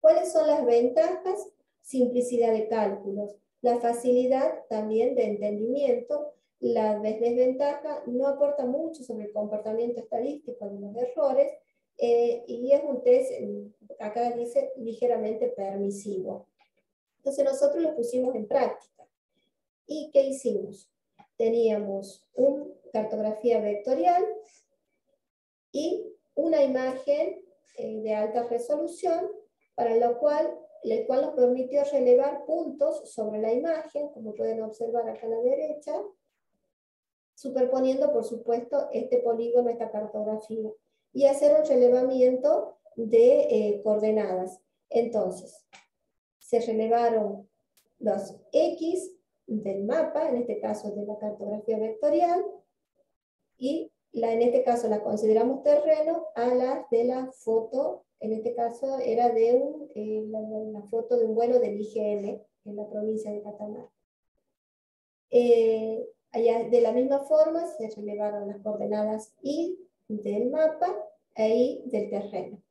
¿Cuáles son las ventajas? Simplicidad de cálculos, la facilidad también de entendimiento. La desventaja no aporta mucho sobre el comportamiento estadístico de los errores, y es un test, acá dice, ligeramente permisivo. Entonces nosotros lo pusimos en práctica. ¿Y qué hicimos? Teníamos una cartografía vectorial y una imagen de alta resolución, para el cual nos permitió relevar puntos sobre la imagen, como pueden observar acá a la derecha, superponiendo, por supuesto, este polígono, esta cartografía, y hacer un relevamiento de coordenadas. Entonces, se relevaron los X del mapa, en este caso de la cartografía vectorial, y en este caso la consideramos terreno, a las de la foto, en este caso era de la foto de un vuelo del IGN en la provincia de Catamarca. Allá, de la misma forma se relevaron las coordenadas Y del mapa e Y del terreno.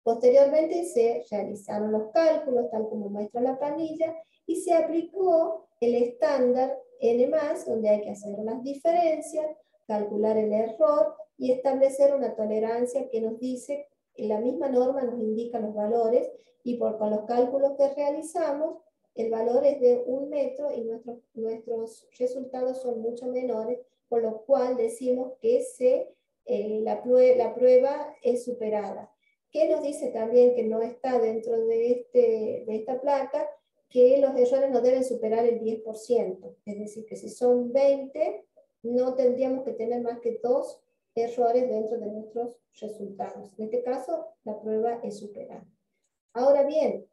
Posteriormente se realizaron los cálculos, tal como muestra la planilla, y se aplicó el estándar N+, donde hay que hacer las diferencias, calcular el error y establecer una tolerancia que nos dice, la misma norma nos indica los valores, y con los cálculos que realizamos, el valor es de 1 metro y nuestros resultados son mucho menores, por lo cual decimos que la prueba es superada. ¿Qué nos dice también que no está dentro de esta placa? Que los errores no deben superar el 10%. Es decir, que si son 20, no tendríamos que tener más que 2 errores dentro de nuestros resultados. En este caso, la prueba es superada. Ahora bien,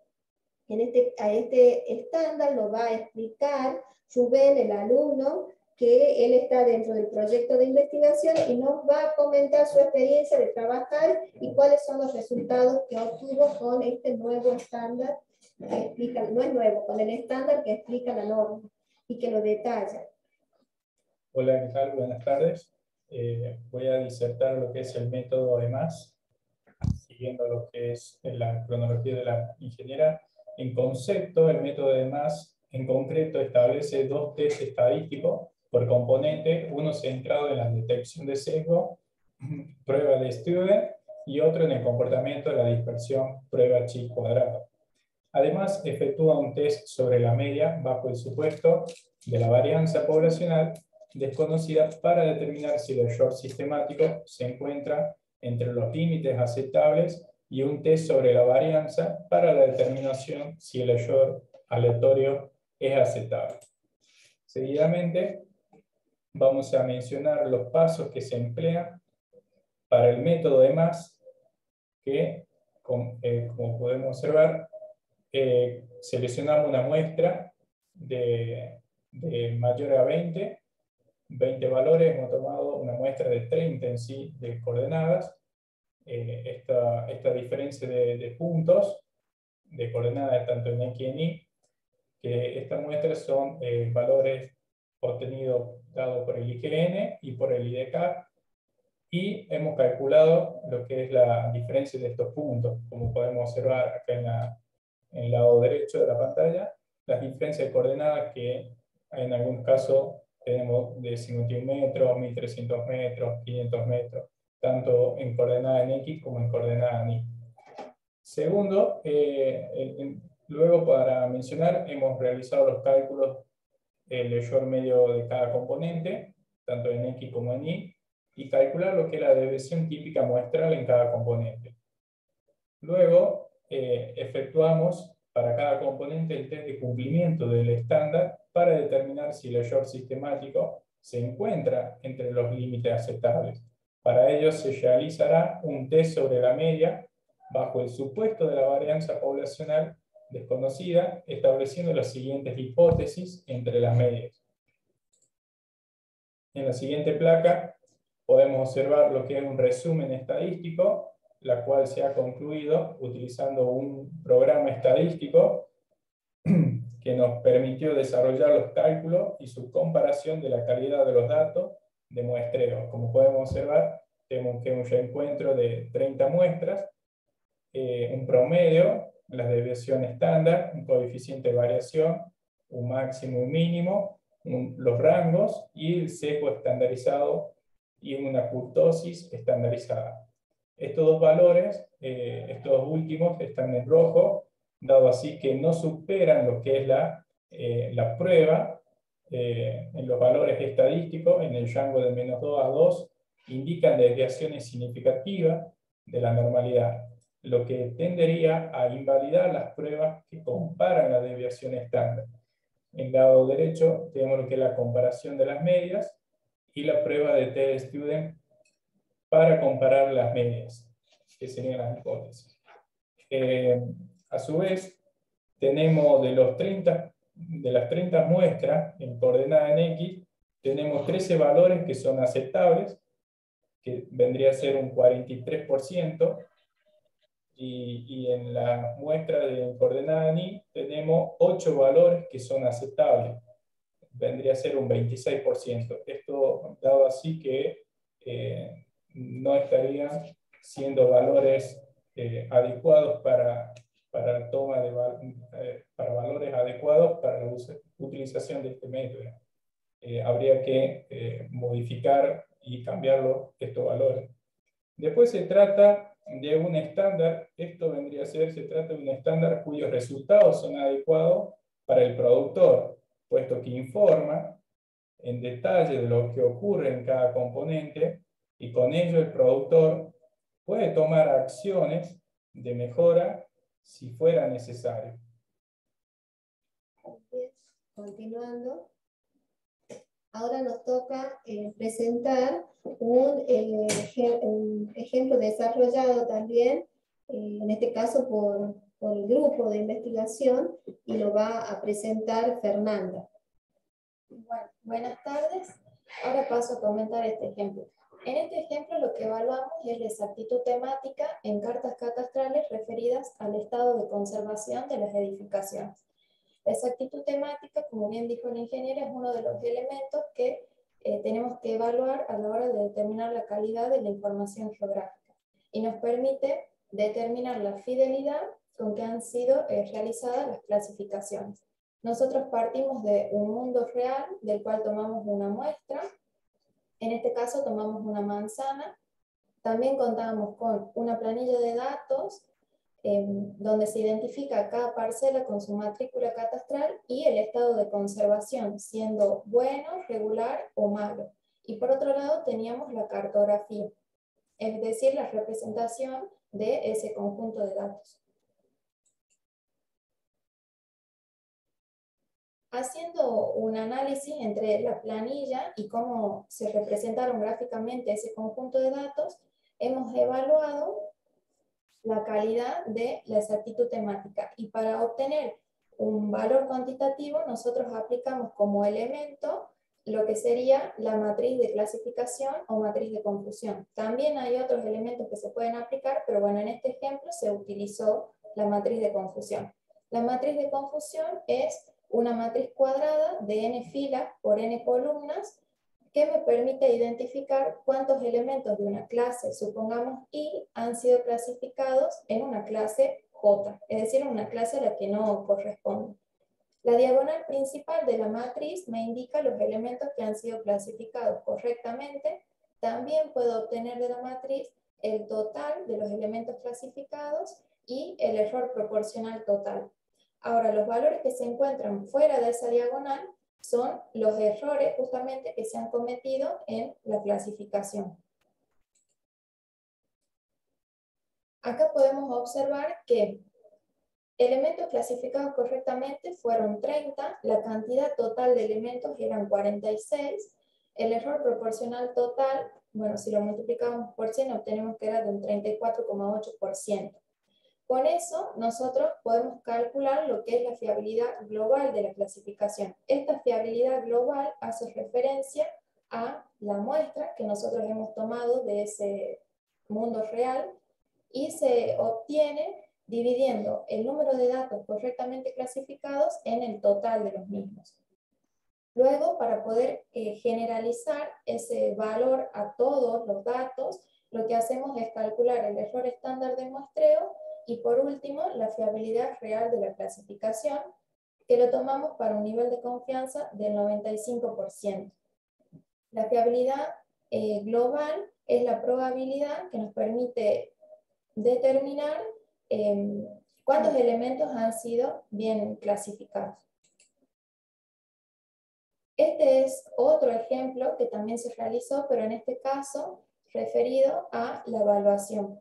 a este estándar lo va a explicar Rubén, el alumno, que él está dentro del proyecto de investigación y nos va a comentar su experiencia de trabajar y cuáles son los resultados que obtuvo con este nuevo estándar que explica, no es nuevo, con el estándar que explica la norma y que lo detalla. Hola, ¿qué tal? Buenas tardes. Voy a disertar lo que es el método EMAS, siguiendo lo que es la cronología de la ingeniera. En concepto, el método EMAS en concreto establece dos test estadísticos por componente, uno centrado en la detección de sesgo, prueba de Student, y otro en el comportamiento de la dispersión, prueba chi cuadrado. Además, efectúa un test sobre la media bajo el supuesto de la varianza poblacional desconocida para determinar si el error sistemático se encuentra entre los límites aceptables y un test sobre la varianza para la determinación si el error aleatorio es aceptable. Seguidamente, vamos a mencionar los pasos que se emplean para el método EMAS, que, como podemos observar, seleccionamos una muestra de mayor a 20 valores, hemos tomado una muestra de 30 en sí de coordenadas. Esta diferencia de puntos, de coordenadas tanto en X y en Y, que estas muestras son valores obtenidos dados por el IGN y por el IDK, y hemos calculado lo que es la diferencia de estos puntos, como podemos observar acá en el lado derecho de la pantalla, las diferencias de coordenadas que en algún caso tenemos de 51 metros, 1300 metros, 500 metros, tanto en coordenada en X como en coordenada en Y. Segundo, luego para mencionar, hemos realizado los cálculos del error medio de cada componente, tanto en X como en Y, y calcular lo que es la desviación típica muestral en cada componente. Luego, efectuamos para cada componente el test de cumplimiento del estándar para determinar si el error sistemático se encuentra entre los límites aceptables. Para ello se realizará un test sobre la media bajo el supuesto de la varianza poblacional desconocida, estableciendo las siguientes hipótesis entre las medias. En la siguiente placa podemos observar lo que es un resumen estadístico, la cual se ha concluido utilizando un programa estadístico que nos permitió desarrollar los cálculos y su comparación de la calidad de los datos de muestreo. Como podemos observar, tenemos que un reencuentro de 30 muestras, un promedio, la desviación estándar, un coeficiente de variación, un máximo y un mínimo, los rangos y el sesgo estandarizado y una kurtosis estandarizada. Estos dos valores, estos dos últimos, están en rojo, dado así que no superan lo que es la prueba en los valores estadísticos, en el rango de -2 a 2, indican desviaciones significativas de la normalidad, lo que tendería a invalidar las pruebas que comparan la desviación estándar. En el lado derecho tenemos lo que es la comparación de las medias y la prueba de T-Student para comparar las medias, que serían las hipótesis. A su vez, tenemos de las 30 muestras en coordenada en X, tenemos 13 valores que son aceptables, que vendría a ser un 43%, y en la muestra de coordenada en Y tenemos 8 valores que son aceptables, vendría a ser un 26%. Esto dado así que no estarían siendo valores adecuados para la toma de para valores adecuados para la utilización de este método. Habría que modificar y cambiarlo estos valores. Después se trata de un estándar, esto vendría a ser, se trata de un estándar cuyos resultados son adecuados para el productor, puesto que informa en detalle de lo que ocurre en cada componente, y con ello el productor puede tomar acciones de mejora si fuera necesario. Continuando, ahora nos toca presentar un ejemplo desarrollado también, en este caso por el grupo de investigación, y lo va a presentar Fernanda. Bueno, buenas tardes. Ahora paso a comentar este ejemplo. En este ejemplo lo que evaluamos es la exactitud temática en cartas catastrales referidas al estado de conservación de las edificaciones. La exactitud temática, como bien dijo la ingeniera, es uno de los elementos que tenemos que evaluar a la hora de determinar la calidad de la información geográfica y nos permite determinar la fidelidad con que han sido realizadas las clasificaciones. Nosotros partimos de un mundo real del cual tomamos una muestra. En este caso tomamos una manzana. También contamos con una planilla de datos donde se identifica cada parcela con su matrícula catastral y el estado de conservación, siendo bueno, regular o malo. Y por otro lado teníamos la cartografía, es decir, la representación de ese conjunto de datos. Haciendo un análisis entre la planilla y cómo se representaron gráficamente ese conjunto de datos, hemos evaluado la calidad de la exactitud temática. Y para obtener un valor cuantitativo, nosotros aplicamos como elemento lo que sería la matriz de clasificación o matriz de confusión. También hay otros elementos que se pueden aplicar, pero bueno, en este ejemplo se utilizó la matriz de confusión. La matriz de confusión es una matriz cuadrada de n filas por n columnas que me permite identificar cuántos elementos de una clase, supongamos I, han sido clasificados en una clase J, es decir, en una clase a la que no corresponde. La diagonal principal de la matriz me indica los elementos que han sido clasificados correctamente. También puedo obtener de la matriz el total de los elementos clasificados y el error proporcional total. Ahora, los valores que se encuentran fuera de esa diagonal son los errores justamente que se han cometido en la clasificación. Acá podemos observar que elementos clasificados correctamente fueron 30, la cantidad total de elementos eran 46, el error proporcional total, bueno, si lo multiplicamos por 100 obtenemos que era de un 34,8%. Con eso nosotros podemos calcular lo que es la fiabilidad global de la clasificación. Esta fiabilidad global hace referencia a la muestra que nosotros hemos tomado de ese mundo real y se obtiene dividiendo el número de datos correctamente clasificados en el total de los mismos. Luego, para poder generalizar ese valor a todos los datos, lo que hacemos es calcular el error estándar de muestreo y por último, la fiabilidad real de la clasificación, que lo tomamos para un nivel de confianza del 95%. La fiabilidad global es la probabilidad que nos permite determinar cuántos elementos han sido bien clasificados. Este es otro ejemplo que también se realizó, pero en este caso referido a la evaluación.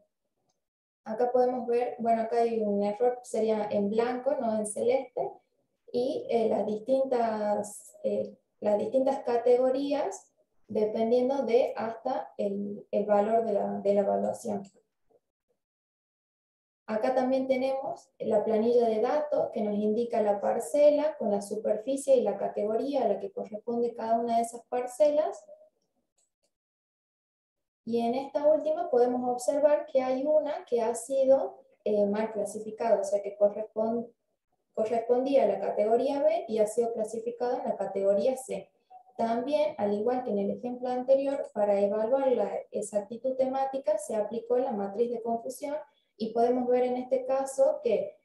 Acá podemos ver, bueno, acá hay un error, sería en blanco, no en celeste, y las distintas categorías dependiendo de hasta el valor de la evaluación. Acá también tenemos la planilla de datos que nos indica la parcela con la superficie y la categoría a la que corresponde cada una de esas parcelas. Y en esta última podemos observar que hay una que ha sido mal clasificada, o sea que correspondía a la categoría B y ha sido clasificada en la categoría C. También, al igual que en el ejemplo anterior, para evaluar la exactitud temática se aplicó la matriz de confusión y podemos ver en este caso que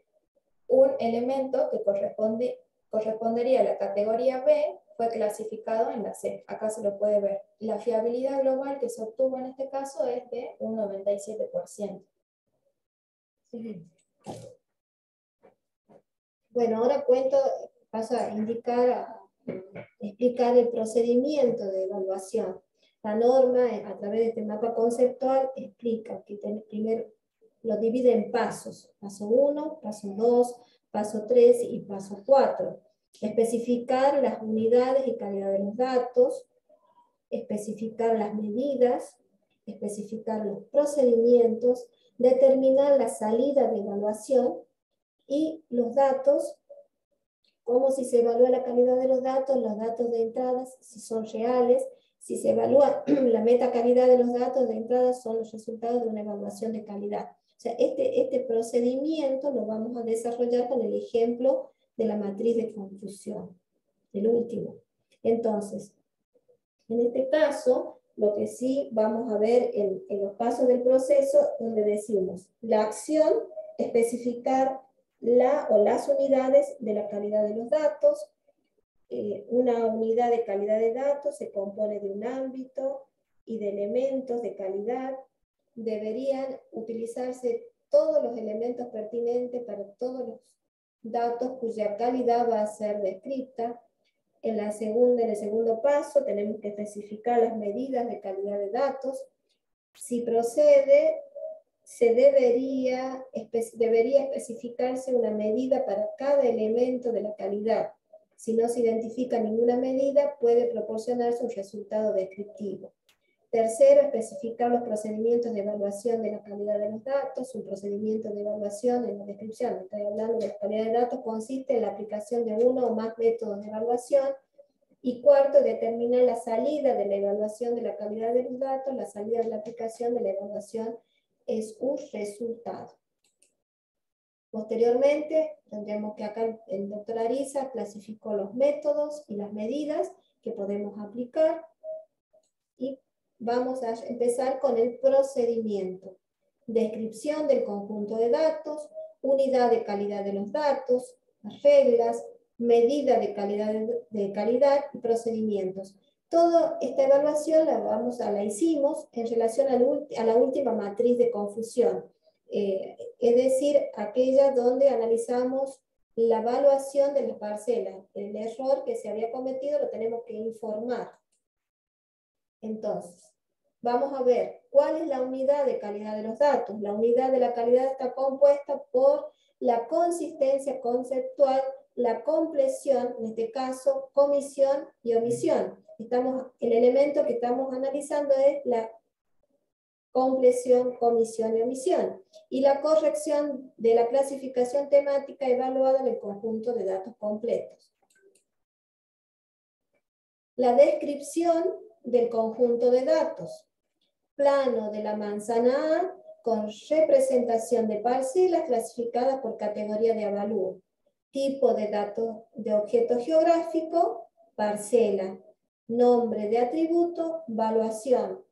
un elemento que correspondería a la categoría B fue clasificado en la C. Acá se lo puede ver. La fiabilidad global que se obtuvo en este caso es de un 97%. Sí. Bueno, ahora paso a explicar el procedimiento de evaluación. La norma, a través de este mapa conceptual, explica que primero lo divide en pasos. Paso 1, paso 2, paso 3 y paso 4. Especificar las unidades y calidad de los datos, especificar las medidas, especificar los procedimientos, determinar la salida de evaluación y los datos como si se evalúa la calidad de los datos de entrada, si son reales, si se evalúa la metacalidad de los datos de entrada, son los resultados de una evaluación de calidad. O sea, este procedimiento lo vamos a desarrollar con el ejemplo de la matriz de confusión, el último. Entonces, en este caso, lo que sí vamos a ver en los pasos del proceso, donde decimos la acción, especificar la o las unidades de la calidad de los datos. Una unidad de calidad de datos se compone de un ámbito y de elementos de calidad. Deberían utilizarse todos los elementos pertinentes para todos los datos cuya calidad va a ser descrita. En el segundo paso tenemos que especificar las medidas de calidad de datos. Si procede, debería especificarse una medida para cada elemento de la calidad. Si no se identifica ninguna medida, puede proporcionarse un resultado descriptivo. Tercero, especificar los procedimientos de evaluación de la calidad de los datos. Un procedimiento de evaluación en la descripción, estoy hablando de la calidad de datos, consiste en la aplicación de uno o más métodos de evaluación. Y cuarto, determinar la salida de la evaluación de la calidad de los datos. La salida de la aplicación de la evaluación es un resultado. Posteriormente, tendremos que acá el doctor Ariza clasificó los métodos y las medidas que podemos aplicar. Y vamos a empezar con el procedimiento. Descripción del conjunto de datos, unidad de calidad de los datos, reglas, medida de calidad y procedimientos. Toda esta evaluación la hicimos en relación a la última matriz de confusión, es decir, aquella donde analizamos la evaluación de las parcelas. El error que se había cometido lo tenemos que informar. Entonces, vamos a ver cuál es la unidad de calidad de los datos. La unidad de la calidad está compuesta por la consistencia conceptual, la compleción, en este caso, comisión y omisión. El elemento que estamos analizando es la compleción, comisión y omisión. Y la corrección de la clasificación temática evaluada en el conjunto de datos completos. La descripción del conjunto de datos. Plano de la manzana A con representación de parcelas clasificadas por categoría de avalúo. Tipo de datos de objeto geográfico, parcela. Nombre de atributo, valuación.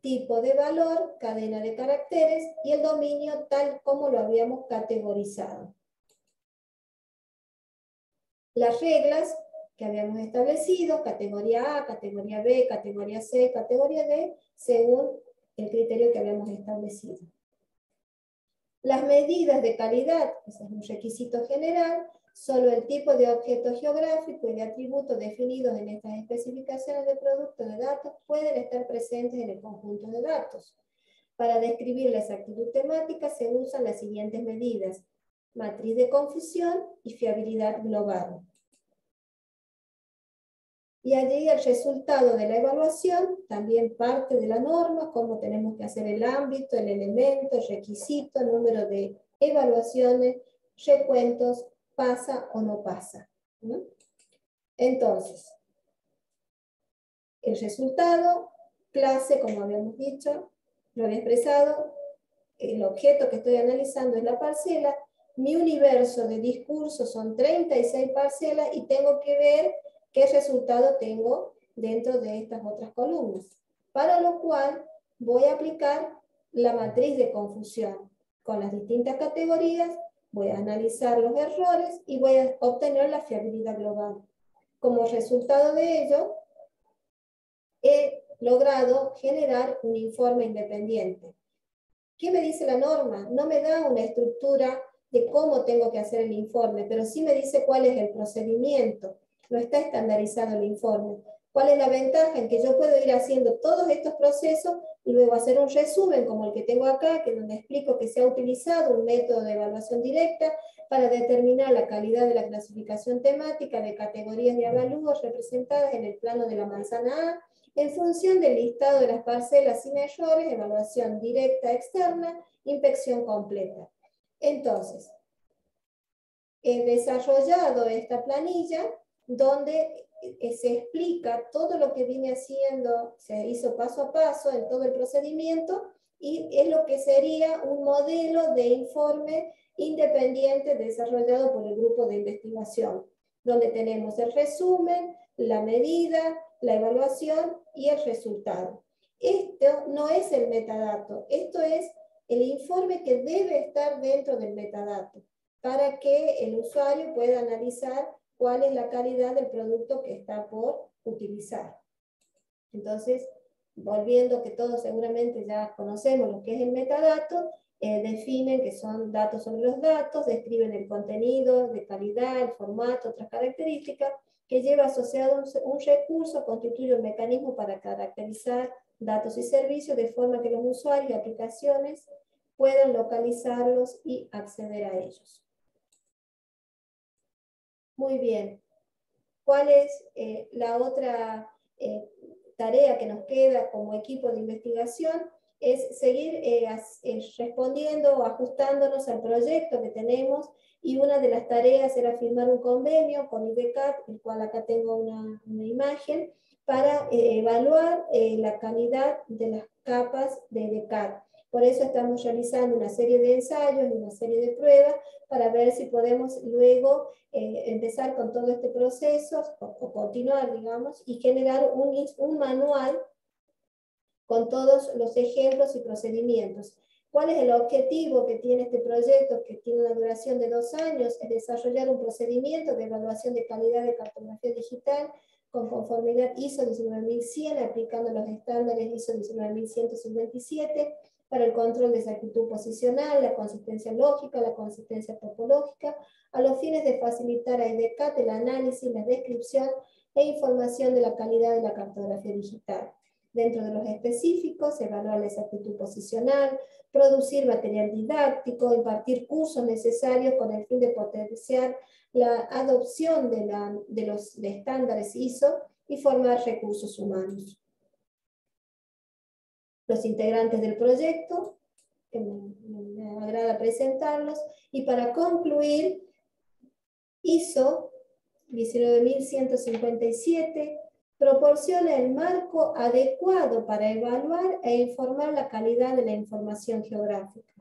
Tipo de valor, cadena de caracteres, y el dominio tal como lo habíamos categorizado. Las reglas que habíamos establecido, categoría A, categoría B, categoría C, categoría D, según el criterio que habíamos establecido. Las medidas de calidad, ese es un requisito general, solo el tipo de objeto geográfico y de atributos definidos en estas especificaciones de producto de datos pueden estar presentes en el conjunto de datos. Para describir la exactitud temática se usan las siguientes medidas: matriz de confusión y fiabilidad global. Y allí el resultado de la evaluación también parte de la norma, cómo tenemos que hacer el ámbito, el elemento, el requisito, el número de evaluaciones, recuentos, pasa o no pasa, ¿no? Entonces, el resultado, clase, como habíamos dicho, lo había expresado, el objeto que estoy analizando es la parcela, mi universo de discursos son 36 parcelas y tengo que ver qué resultado tengo dentro de estas otras columnas. Para lo cual voy a aplicar la matriz de confusión. Con las distintas categorías voy a analizar los errores y voy a obtener la fiabilidad global. Como resultado de ello, he logrado generar un informe independiente. ¿Qué me dice la norma? No me da una estructura de cómo tengo que hacer el informe, pero sí me dice cuál es el procedimiento. No está estandarizado el informe. ¿Cuál es la ventaja? En que yo puedo ir haciendo todos estos procesos y luego hacer un resumen como el que tengo acá, que donde explico que se ha utilizado un método de evaluación directa para determinar la calidad de la clasificación temática de categorías de avalúos representadas en el plano de la manzana A, en función del listado de las parcelas sin errores, evaluación directa externa, inspección completa. Entonces, desarrollado esta planilla donde se explica todo lo que viene haciendo, se hizo paso a paso en todo el procedimiento, y es lo que sería un modelo de informe independiente desarrollado por el grupo de investigación, donde tenemos el resumen, la medida, la evaluación y el resultado. Esto no es el metadato, esto es el informe que debe estar dentro del metadato, para que el usuario pueda analizar cuál es la calidad del producto que está por utilizar. Entonces, volviendo, que todos seguramente ya conocemos lo que es el metadato, definen que son datos sobre los datos, describen el contenido, de calidad, el formato, otras características, que lleva asociado un recurso, constituye un mecanismo para caracterizar datos y servicios de forma que los usuarios y aplicaciones puedan localizarlos y acceder a ellos. Muy bien. ¿Cuál es la otra tarea que nos queda como equipo de investigación? Es seguir respondiendo o ajustándonos al proyecto que tenemos, y una de las tareas era firmar un convenio con IDCAT, el cual acá tengo una imagen, para evaluar la calidad de las capas de IDCAT. Por eso estamos realizando una serie de ensayos y una serie de pruebas para ver si podemos luego empezar con todo este proceso, o continuar, digamos, y generar un manual con todos los ejemplos y procedimientos. ¿Cuál es el objetivo que tiene este proyecto, que tiene una duración de 2 años? Es desarrollar un procedimiento de evaluación de calidad de cartografía digital con conformidad ISO 19100, aplicando los estándares ISO 19157, para el control de exactitud posicional, la consistencia lógica, la consistencia topológica, a los fines de facilitar a IDCAT el análisis, la descripción e información de la calidad de la cartografía digital. Dentro de los específicos, evaluar la exactitud posicional, producir material didáctico, impartir cursos necesarios con el fin de potenciar la adopción de los estándares ISO y formar recursos humanos. Los integrantes del proyecto, que me agrada presentarlos, y para concluir, ISO 19157 proporciona el marco adecuado para evaluar e informar la calidad de la información geográfica.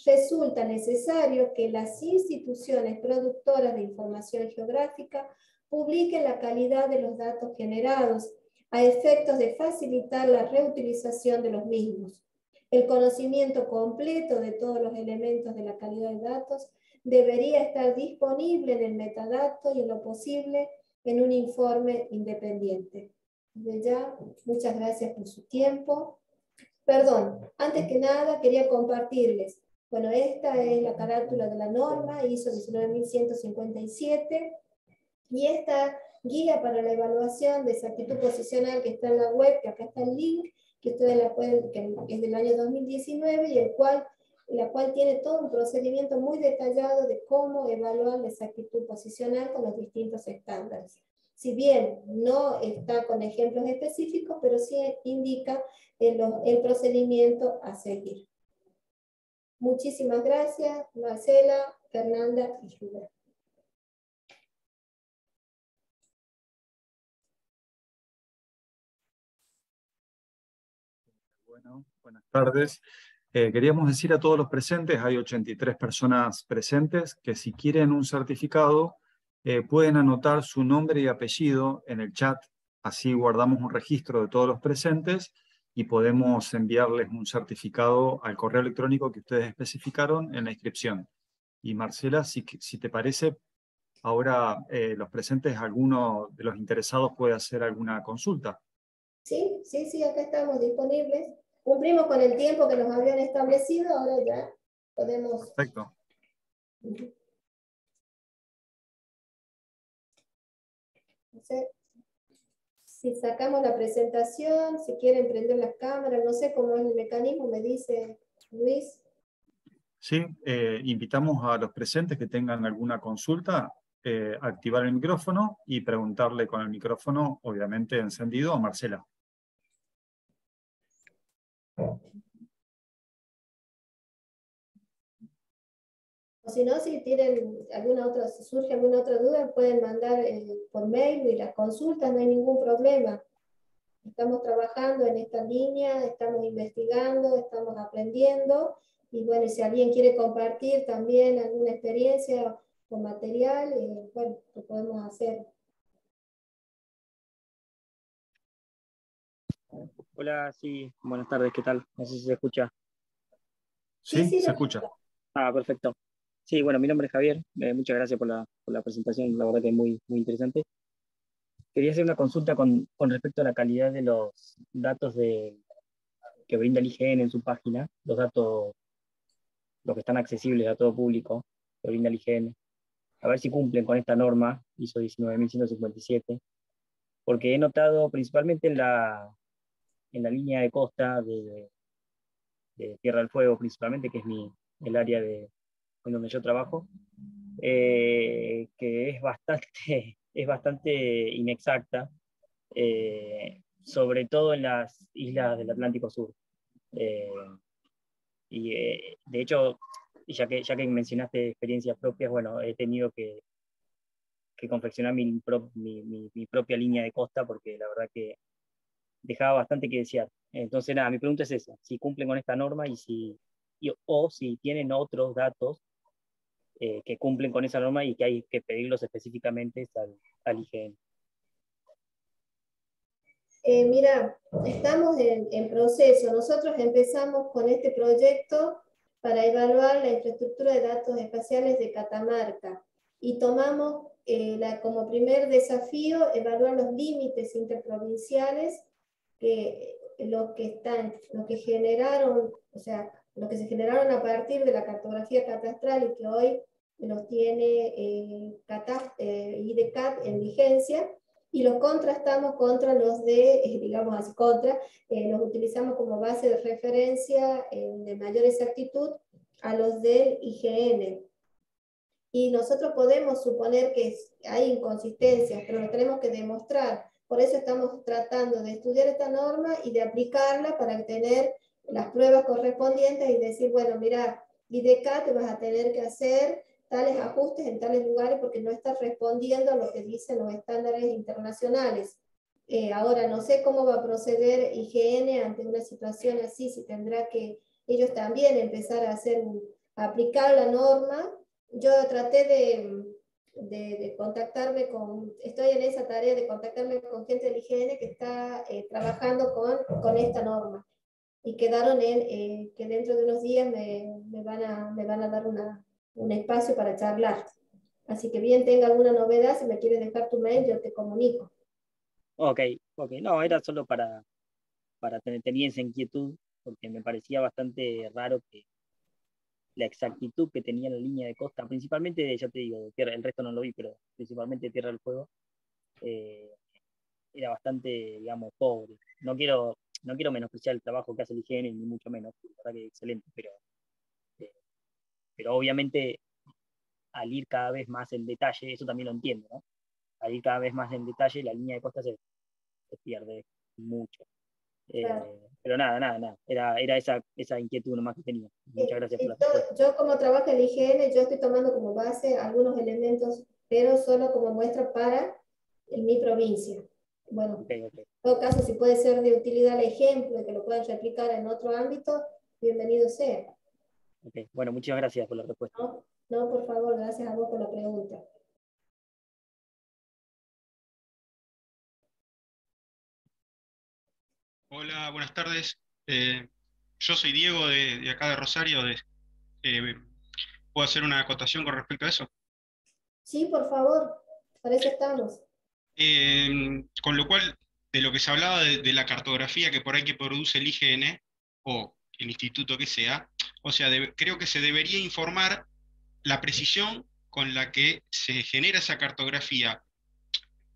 Resulta necesario que las instituciones productoras de información geográfica publiquen la calidad de los datos generados, a efectos de facilitar la reutilización de los mismos. El conocimiento completo de todos los elementos de la calidad de datos debería estar disponible en el metadato y, en lo posible, en un informe independiente. Desde ya, muchas gracias por su tiempo. Perdón, antes que nada quería compartirles, bueno, esta es la carátula de la norma ISO 19157, y esta guía para la evaluación de exactitud posicional que está en la web, que acá está el link, que ustedes la pueden, que es del año 2019, y la cual tiene todo un procedimiento muy detallado de cómo evaluar la exactitud posicional con los distintos estándares. Si bien no está con ejemplos específicos, pero sí indica el procedimiento a seguir. Muchísimas gracias, Marcela, Fernanda y Julia. Bueno, buenas tardes. Queríamos decir a todos los presentes, hay 83 personas presentes, que si quieren un certificado, pueden anotar su nombre y apellido en el chat, así guardamos un registro de todos los presentes y podemos enviarles un certificado al correo electrónico que ustedes especificaron en la inscripción. Y Marcela, si te parece, ahora los presentes, alguno de los interesados puede hacer alguna consulta. Sí, acá estamos disponibles. Cumplimos con el tiempo que nos habían establecido, ahora ya podemos... Perfecto. No sé si sacamos la presentación, si quieren prender las cámaras, no sé cómo es el mecanismo, me dice Luis. Sí, invitamos a los presentes que tengan alguna consulta, activar el micrófono y preguntarle con el micrófono, obviamente encendido, a Marcela. O si no, si tienen alguna otra, si surge alguna otra duda, pueden mandar por mail y las consultas, no hay ningún problema. Estamos trabajando en esta línea, estamos investigando, estamos aprendiendo, y bueno, si alguien quiere compartir también alguna experiencia o material, bueno, lo podemos hacer. Hola, sí, buenas tardes, ¿qué tal? No sé si se escucha. Sí, Sí, se lo escucha. escucho. Ah, perfecto. Sí, bueno, mi nombre es Javier, muchas gracias por la presentación, la verdad que es muy, muy interesante. Quería hacer una consulta con respecto a la calidad de los datos que brinda el IGN en su página, los datos, los que están accesibles a todo público, que brinda el IGN, a ver si cumplen con esta norma, ISO 19157, porque he notado principalmente en la línea de costa de Tierra del Fuego, principalmente, que es el área en donde yo trabajo, que es bastante, es bastante inexacta, sobre todo en las islas del Atlántico Sur. Eh, de hecho, ya que mencionaste experiencias propias, bueno, he tenido que confeccionar mi propia línea de costa porque la verdad que dejaba bastante que desear. Entonces, nada, mi pregunta es esa, si cumplen con esta norma o si tienen otros datos que cumplen con esa norma y que hay que pedirlos específicamente al IGN. Mira, estamos en proceso. Nosotros empezamos con este proyecto para evaluar la infraestructura de datos espaciales de Catamarca y tomamos como primer desafío evaluar los límites interprovinciales los que generaron, o sea, los que se generaron a partir de la cartografía catastral y que hoy los tiene IDCAT en vigencia, y los contrastamos contra los digamos así, los utilizamos como base de referencia de mayor exactitud a los del IGN. Y nosotros podemos suponer que hay inconsistencias, pero lo tenemos que demostrar. Por eso estamos tratando de estudiar esta norma y de aplicarla para tener las pruebas correspondientes y decir, bueno, mira, IDCAT te vas a tener que hacer tales ajustes en tales lugares porque no estás respondiendo a lo que dicen los estándares internacionales. Ahora, no sé cómo va a proceder IGN ante una situación así, si tendrá que ellos también empezar a aplicar la norma. Yo traté de contactarme estoy en esa tarea de contactarme con gente del IGN que está trabajando con esta norma. Y quedaron que dentro de unos días me van a dar un espacio para charlar. Así que bien tenga alguna novedad, si me quieres dejar tu mail, yo te comunico. Ok, no, era solo tenía esa inquietud, porque me parecía bastante raro que la exactitud que tenía la línea de costa, principalmente, ya te digo, de tierra, el resto no lo vi, pero principalmente Tierra del Fuego, era bastante, digamos, pobre. No quiero menospreciar el trabajo que hace el IGN, ni mucho menos, la verdad que es excelente, pero obviamente al ir cada vez más en detalle, eso también lo entiendo, ¿no? Al ir cada vez más en detalle, la línea de costa se pierde mucho. Claro. Pero nada, era esa inquietud nomás que tenía. Muchas gracias por la respuesta. Yo como trabajo en el IGN, yo estoy tomando como base algunos elementos, pero solo como muestra para mi provincia. Bueno, Okay. en todo caso, si puede ser de utilidad el ejemplo y que lo puedan replicar en otro ámbito, bienvenido sea. Okay. Bueno, muchas gracias por la respuesta. No, por favor, gracias a vos por la pregunta. Hola, buenas tardes. Yo soy Diego de acá de Rosario. ¿Puedo hacer una acotación con respecto a eso? Sí, por favor, para eso estamos. Con lo cual, de lo que se hablaba de la cartografía que por ahí que produce el IGN o el instituto que sea, o sea, creo que se debería informar la precisión con la que se genera esa cartografía.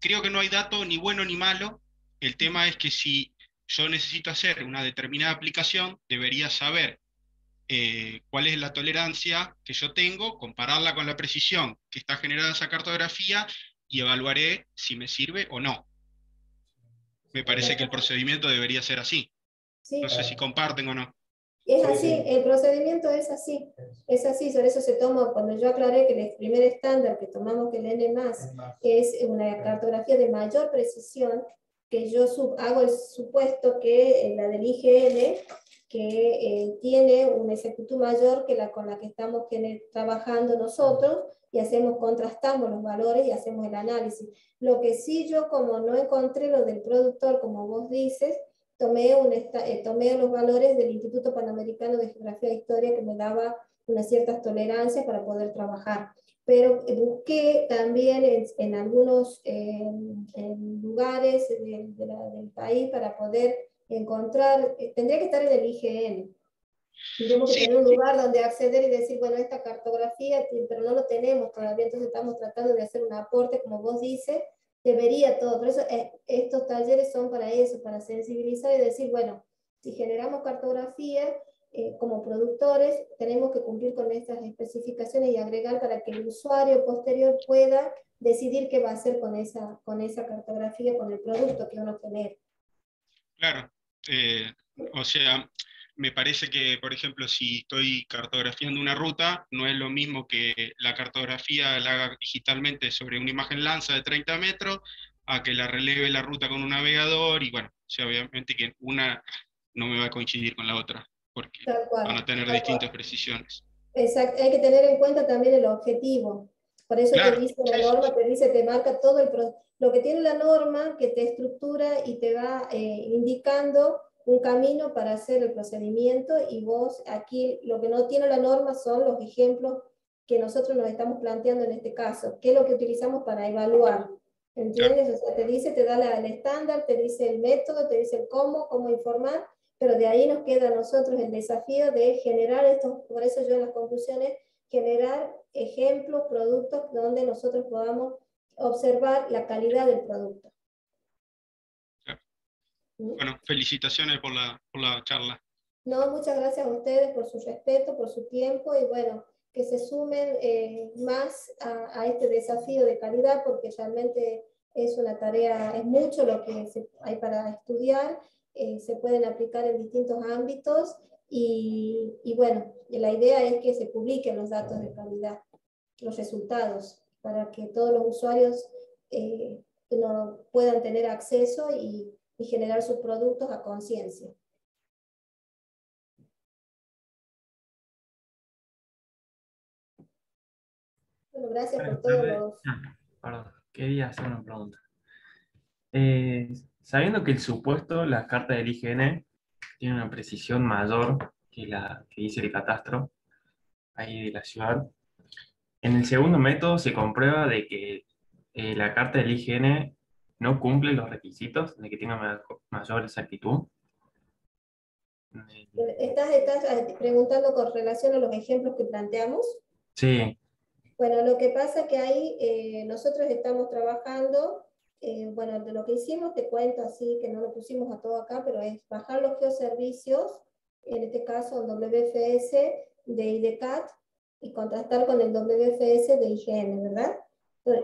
Creo que no hay dato ni bueno ni malo. El tema es que si yo necesito hacer una determinada aplicación, debería saber cuál es la tolerancia que yo tengo, compararla con la precisión que está generada esa cartografía y evaluaré si me sirve o no. Me parece que el procedimiento debería ser así. Sí, No sé si comparten o no. Es Sí, así, sí. el procedimiento es así, sobre eso se toma, cuando yo aclaré que el primer estándar que tomamos, que el N+, es una cartografía de mayor precisión, que yo hago el supuesto que la del IGN, que tiene una exactitud mayor que la con la que estamos trabajando nosotros, y contrastamos los valores y hacemos el análisis. Lo que sí yo, como no encontré lo del productor, como vos dices, tomé los valores del Instituto Panamericano de Geografía e Historia, que me daba unas ciertas tolerancias para poder trabajar. Pero busqué también en algunos en lugares del país para poder encontrar, tendría que estar en el IGN. Tendríamos que tener un lugar donde acceder y decir, bueno, esta cartografía, pero no lo tenemos todavía, entonces estamos tratando de hacer un aporte, como vos dices, debería todo. Por eso estos talleres son para eso, para sensibilizar y decir, bueno, si generamos cartografía, como productores, tenemos que cumplir con estas especificaciones y agregar para que el usuario posterior pueda decidir qué va a hacer con esa cartografía, con el producto que uno genera. Claro. O sea, me parece que, por ejemplo, si estoy cartografiando una ruta, no es lo mismo que la cartografía la haga digitalmente sobre una imagen Lanza de 30 metros, a que la releve la ruta con un navegador, y bueno, o sea, obviamente que una no me va a coincidir con la otra, porque Tal cual, van a tener distintas precisiones. Exacto, hay que tener en cuenta también el objetivo. Por eso Claro, te dice la sí, norma, te marca todo lo que tiene la norma, que te estructura y te va indicando un camino para hacer el procedimiento, y vos aquí lo que no tiene la norma son los ejemplos que nosotros nos estamos planteando en este caso, qué es lo que utilizamos para evaluar. ¿Entiendes? O sea, te da el estándar, te dice el método, te dice el cómo informar, pero de ahí nos queda a nosotros el desafío de generar estos, por eso yo en las conclusiones, generar ejemplos, productos donde nosotros podamos observar la calidad del producto. claro. Bueno, felicitaciones por la charla. No, muchas gracias a ustedes por su respeto, por su tiempo, y bueno, que se sumen más a este desafío de calidad, porque realmente es una tarea, es mucho lo que hay para estudiar, se pueden aplicar en distintos ámbitos, y bueno, la idea es que se publiquen los datos de calidad, los resultados, para que todos los usuarios puedan tener acceso y generar sus productos a conciencia. Bueno, gracias por todos los... Perdón, quería hacer una pregunta. Sabiendo que el supuesto, la carta del IGN, tiene una precisión mayor que la que dice el catastro, ahí de la ciudad, en el segundo método se comprueba de que la carta del IGN no cumple los requisitos de que tenga mayor exactitud. ¿Estás preguntando con relación a los ejemplos que planteamos? Sí. Bueno, lo que pasa es que ahí nosotros estamos trabajando, bueno, de lo que hicimos te cuento así, que no lo pusimos a todo acá, pero es bajar los geoservicios, en este caso el WFS de IDCAT, y contrastar con el WFS de IGN, ¿verdad?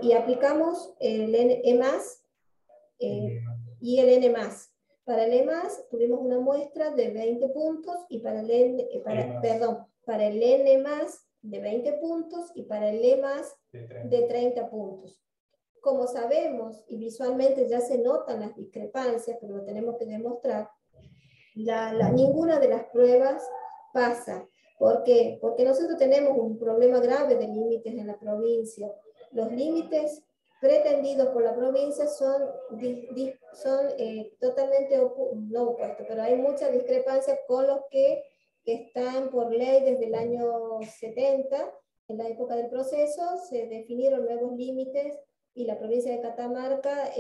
Y aplicamos el EMAS y el N+. Para el E+, tuvimos una muestra de 20 puntos, y para el N, para el N+, de 20 puntos, y para el E+, de 30 puntos. Como sabemos, y visualmente ya se notan las discrepancias, pero lo tenemos que demostrar, ninguna de las pruebas pasa. ¿Por qué? Porque nosotros tenemos un problema grave de límites en la provincia. Los límites pretendidos por la provincia son totalmente no opuestos, pero hay mucha discrepancia con los que están por ley desde el año 70, en la época del proceso, se definieron nuevos límites, y la provincia de Catamarca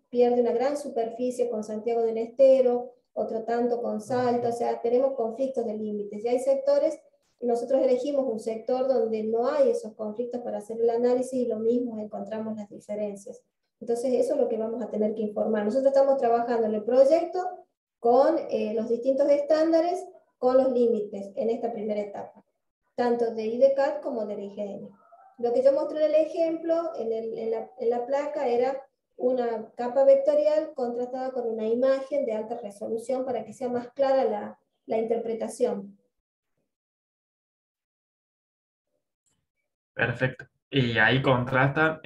pierde una gran superficie con Santiago del Estero, otro tanto con Salta, o sea, tenemos conflictos de límites, y hay sectores, nosotros elegimos un sector donde no hay esos conflictos para hacer el análisis, y lo mismo encontramos las diferencias. Entonces eso es lo que vamos a tener que informar. Nosotros estamos trabajando en el proyecto con los distintos estándares, con los límites en esta primera etapa, tanto de IDCAT como del IGN. Lo que yo mostré en el ejemplo, en la placa, era una capa vectorial contrastada con una imagen de alta resolución para que sea más clara la interpretación. Perfecto. Y ahí contrastan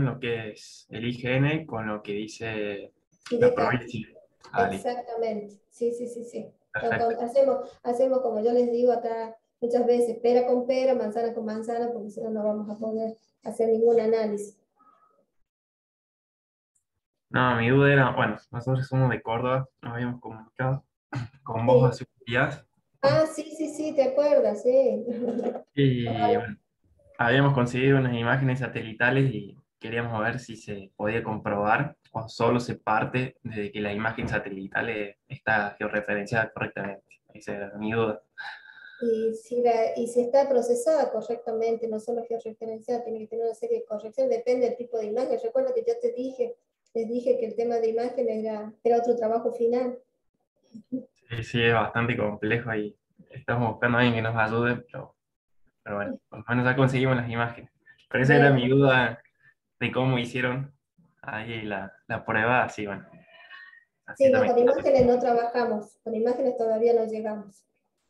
lo que es el IGN con lo que dice la provincia. Exactamente, sí. Perfecto. Hacemos como yo les digo acá muchas veces, pera con pera, manzana con manzana, porque si no, no vamos a poder hacer ningún análisis. No, mi duda era, bueno, nosotros somos de Córdoba, nos habíamos comunicado con vos Sí. hace unos días. Ah, sí, te acuerdas, sí. Y bueno, habíamos conseguido unas imágenes satelitales y queríamos ver si se podía comprobar o solo se parte de que la imagen satelital está georreferenciada correctamente. Esa era mi duda. Y si está procesada correctamente, no solo georreferenciada, tiene que tener una serie de correcciones, depende del tipo de imagen. Recuerda que yo les dije que el tema de imagen era otro trabajo final. Sí, sí, es bastante complejo y estamos buscando a alguien que nos ayude, pero bueno, por lo menos ya conseguimos las imágenes. Pero esa era Bueno, mi duda de cómo hicieron ahí la prueba, así bueno, así sí, está no, me con queda. imágenes no trabajamos, con imágenes todavía no llegamos.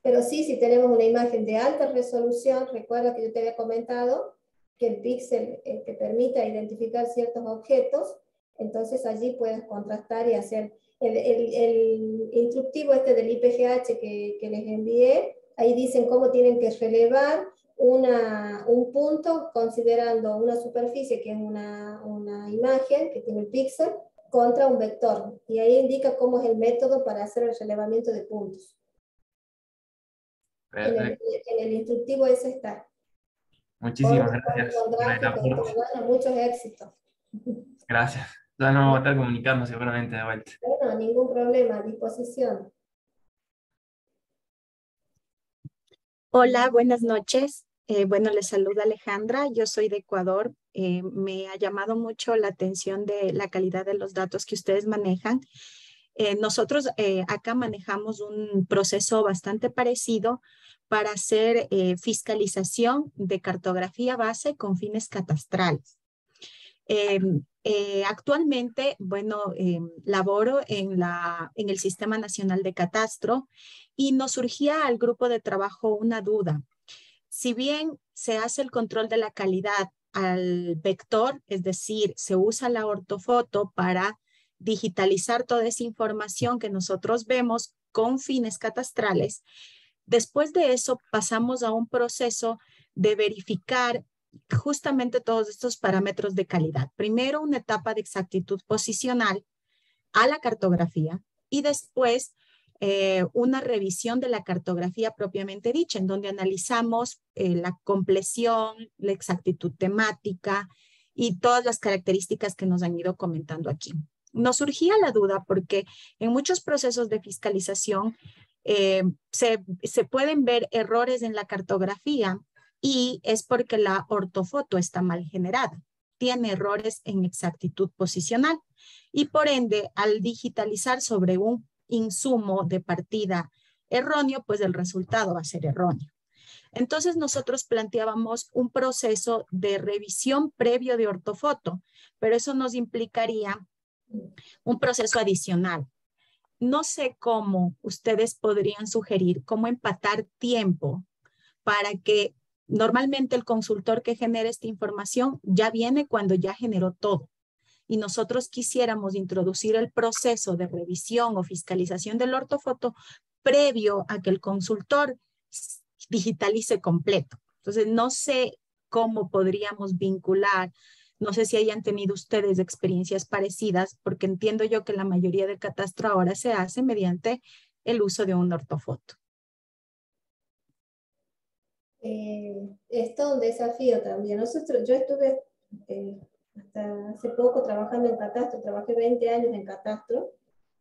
Pero sí, si tenemos una imagen de alta resolución, recuerda que yo te había comentado que el píxel te permite identificar ciertos objetos, entonces allí puedes contrastar y hacer el instructivo este del IPGH que les envié, ahí dicen cómo tienen que relevar un punto considerando una superficie que es una imagen que tiene el píxel, contra un vector, y ahí indica cómo es el método para hacer el relevamiento de puntos. Perfecto. En el instructivo ese está. Muchísimas gracias Con por el gráficos y todo. aporte. Bueno, muchos éxitos. Gracias. Ya nos vamos a estar comunicando seguramente de vuelta. Bueno, ningún problema, a disposición. Hola, buenas noches. Bueno, les saluda Alejandra, yo soy de Ecuador. Me ha llamado mucho la atención de la calidad de los datos que ustedes manejan. Nosotros acá manejamos un proceso bastante parecido para hacer fiscalización de cartografía base con fines catastrales. Actualmente, bueno, laboro en el Sistema Nacional de Catastro y nos surgía al grupo de trabajo una duda. Si bien se hace el control de la calidad al vector, es decir, se usa la ortofoto para digitalizar toda esa información que nosotros vemos con fines catastrales, después de eso pasamos a un proceso de verificar justamente todos estos parámetros de calidad. Primero, una etapa de exactitud posicional a la cartografía y después una revisión de la cartografía propiamente dicha, en donde analizamos la compleción, la exactitud temática y todas las características que nos han ido comentando aquí. Nos surgía la duda porque en muchos procesos de fiscalización se pueden ver errores en la cartografía y es porque la ortofoto está mal generada. Tiene errores en exactitud posicional y por ende, al digitalizar sobre un insumo de partida erróneo, pues el resultado va a ser erróneo. Entonces nosotros planteábamos un proceso de revisión previo de ortofoto, pero eso nos implicaría un proceso adicional. No sé cómo ustedes podrían sugerir cómo empatar tiempo para que normalmente el consultor que genere esta información ya viene cuando ya generó todo. Y nosotros quisiéramos introducir el proceso de revisión o fiscalización del ortofoto previo a que el consultor digitalice completo. Entonces, no sé cómo podríamos vincular, no sé si hayan tenido ustedes experiencias parecidas, porque entiendo yo que la mayoría del catastro ahora se hace mediante el uso de un ortofoto. Es todo un desafío también. Yo estuve hasta hace poco trabajando en catastro, trabajé 20 años en catastro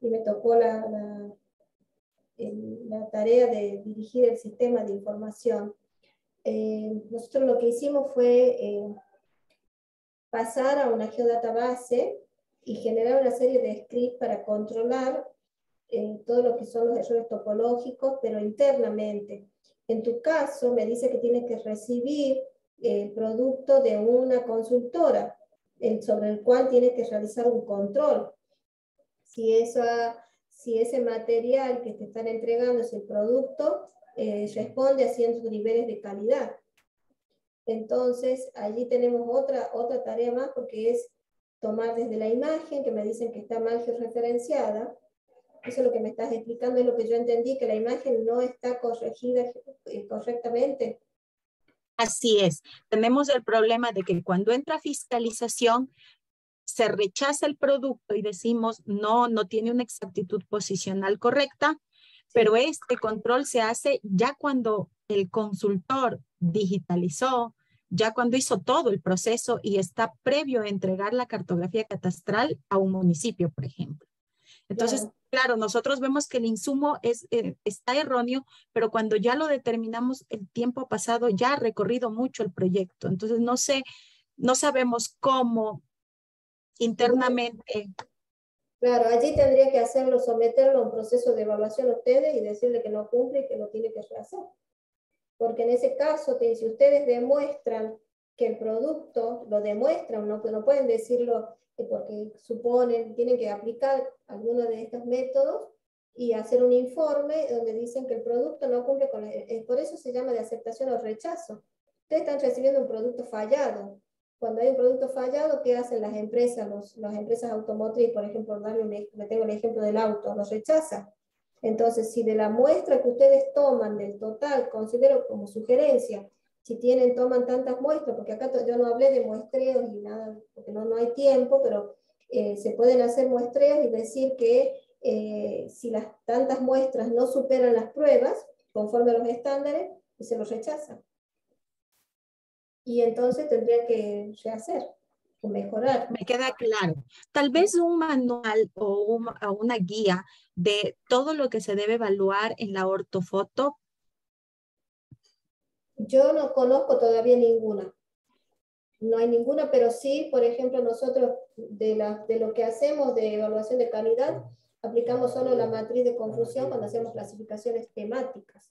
y me tocó la tarea de dirigir el sistema de información. Nosotros lo que hicimos fue pasar a una geodatabase y generar una serie de scripts para controlar todo lo que son los errores topológicos, pero internamente. En tu caso, me dice que tienes que recibir el producto de una consultora, sobre el cual tienes que realizar un control. Si si ese material que te están entregando, ese producto, responde a ciertos niveles de calidad. Entonces, allí tenemos otra tarea más, porque es tomar desde la imagen, que me dicen que está mal georreferenciada. Eso es lo que me estás explicando, es lo que yo entendí, que la imagen no está corregida correctamente. Así es. Tenemos el problema de que cuando entra fiscalización, se rechaza el producto y decimos, no tiene una exactitud posicional correcta, pero este control se hace ya cuando el consultor digitalizó, ya cuando hizo todo el proceso y está previo a entregar la cartografía catastral a un municipio, por ejemplo. Entonces, claro, nosotros vemos que el insumo está erróneo, pero cuando ya lo determinamos, el tiempo pasado ya ha recorrido mucho el proyecto. Entonces, no sabemos cómo internamente. Claro, allí tendría que hacerlo, someterlo a un proceso de evaluación a ustedes y decirle que no cumple y que lo tiene que rehacer. Porque en ese caso, si ustedes demuestran que el producto, lo demuestran, no pueden decirlo porque suponen, tienen que aplicar alguno de estos métodos y hacer un informe donde dicen que el producto no cumple con... por eso se llama de aceptación o rechazo. Ustedes están recibiendo un producto fallado. Cuando hay un producto fallado, ¿qué hacen las empresas? Las empresas automotrices, por ejemplo, me tengo el ejemplo del auto, los rechazan. Entonces, si de la muestra que ustedes toman del total, considero como sugerencia, si toman tantas muestras, porque acá yo no hablé de muestreos ni nada, porque no hay tiempo, pero se pueden hacer muestreos y decir que si las tantas muestras no superan las pruebas, conforme a los estándares, se los rechazan. Y entonces tendría que rehacer o mejorar. Me queda claro. Tal vez un manual o una guía de todo lo que se debe evaluar en la ortofoto. Yo no conozco todavía ninguna. No hay ninguna, pero sí, por ejemplo, nosotros de lo que hacemos de evaluación de calidad, aplicamos solo la matriz de confusión cuando hacemos clasificaciones temáticas.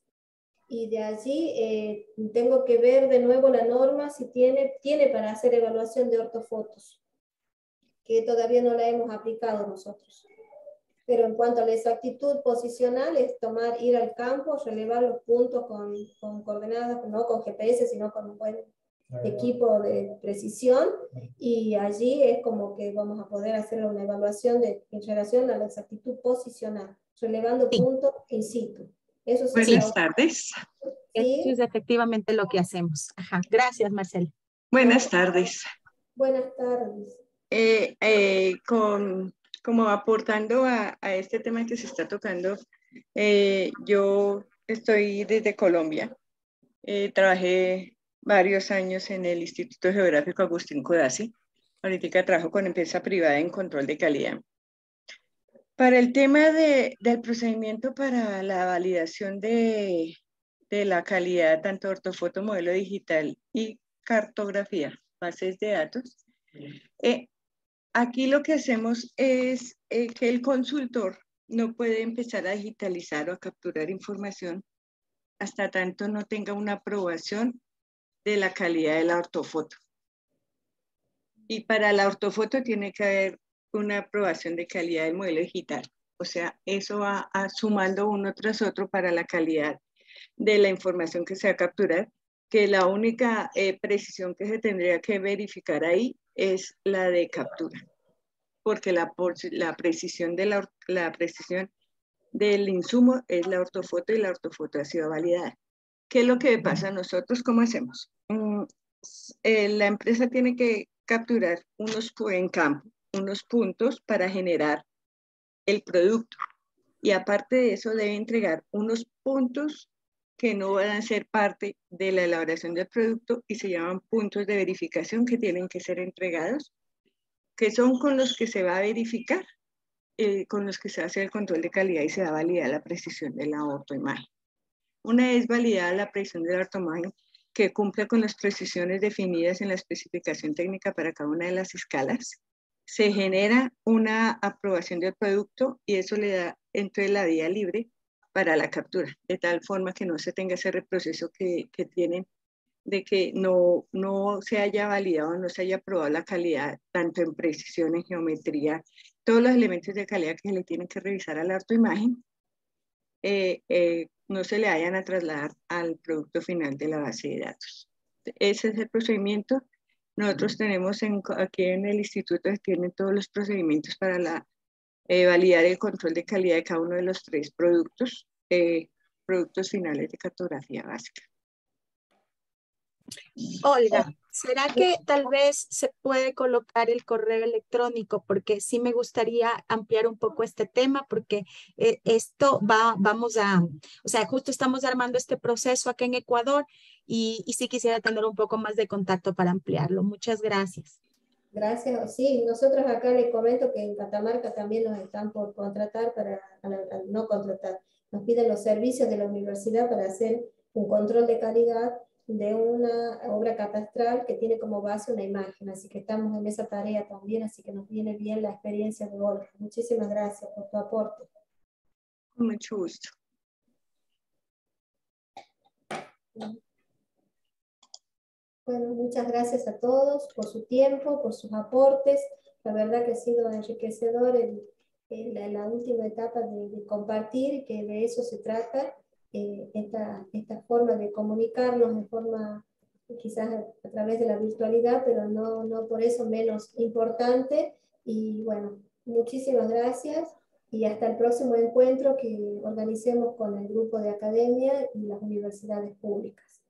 Y de allí tengo que ver de nuevo la norma si tiene para hacer evaluación de ortofotos, que todavía no la hemos aplicado nosotros. Pero en cuanto a la exactitud posicional, es ir al campo, relevar los puntos con coordenadas, no con GPS, sino con un buen equipo de precisión, y allí es como que vamos a poder hacer una evaluación en relación a la exactitud posicional, relevando puntos in situ. Eso Buenas tardes. ¿Sí? Eso es efectivamente lo que hacemos. Ajá. Gracias, Marcela. Buenas tardes. Buenas tardes. Como aportando a este tema que se está tocando, yo estoy desde Colombia. Trabajé varios años en el Instituto Geográfico Agustín Codazzi. Ahorita trabajo con empresa privada en control de calidad. Para el tema del procedimiento para la validación de la calidad, tanto ortofoto, modelo digital y cartografía, bases de datos, aquí lo que hacemos es que el consultor no puede empezar a digitalizar o a capturar información hasta tanto no tenga una aprobación de la calidad de la ortofoto. Y para la ortofoto tiene que haber una aprobación de calidad del modelo digital. O sea, eso va sumando uno tras otro para la calidad de la información que se va a capturar, que la única precisión que se tendría que verificar ahí es la de captura, porque la precisión del insumo es la ortofoto y la ortofoto ha sido validada. ¿Qué es lo que pasa? Nosotros, ¿cómo hacemos? La empresa tiene que capturar en campo unos puntos para generar el producto, y aparte de eso debe entregar unos puntos que no van a ser parte de la elaboración del producto y se llaman puntos de verificación que tienen que ser entregados, que son con los que se va a verificar, con los que se hace el control de calidad y se va a validar la precisión de la ortoimagen. Una vez validada la precisión de la ortoimagen, que cumple con las precisiones definidas en la especificación técnica para cada una de las escalas, se genera una aprobación del producto y eso le da entre la vía libre para la captura, de tal forma que no se tenga ese reproceso que tienen de que no se haya validado, no se haya aprobado la calidad, tanto en precisión, en geometría, todos los elementos de calidad que se le tienen que revisar a la autoimagen no se le vayan a trasladar al producto final de la base de datos. Ese es el procedimiento. Nosotros tenemos aquí en el instituto, tienen todos los procedimientos para validar el control de calidad de cada uno de los 3 productos finales de cartografía básica. Olga, ¿será que tal vez se puede colocar el correo electrónico? Porque sí me gustaría ampliar un poco este tema, porque esto o sea, justo estamos armando este proceso acá en Ecuador y sí quisiera tener un poco más de contacto para ampliarlo. Muchas gracias. Gracias. Sí, nosotros acá les comento que en Catamarca también nos están por contratar no contratar, nos piden los servicios de la universidad para hacer un control de calidad de una obra catastral que tiene como base una imagen, así que estamos en esa tarea también, así que nos viene bien la experiencia de Olga. Muchísimas gracias por tu aporte. Con mucho gusto. Bueno, muchas gracias a todos por su tiempo, por sus aportes. La verdad que ha sido enriquecedor la última etapa de compartir, que de eso se trata, esta forma de comunicarnos de forma quizás a través de la virtualidad, pero no por eso menos importante. Y bueno, muchísimas gracias y hasta el próximo encuentro que organicemos con el grupo de academia y las universidades públicas.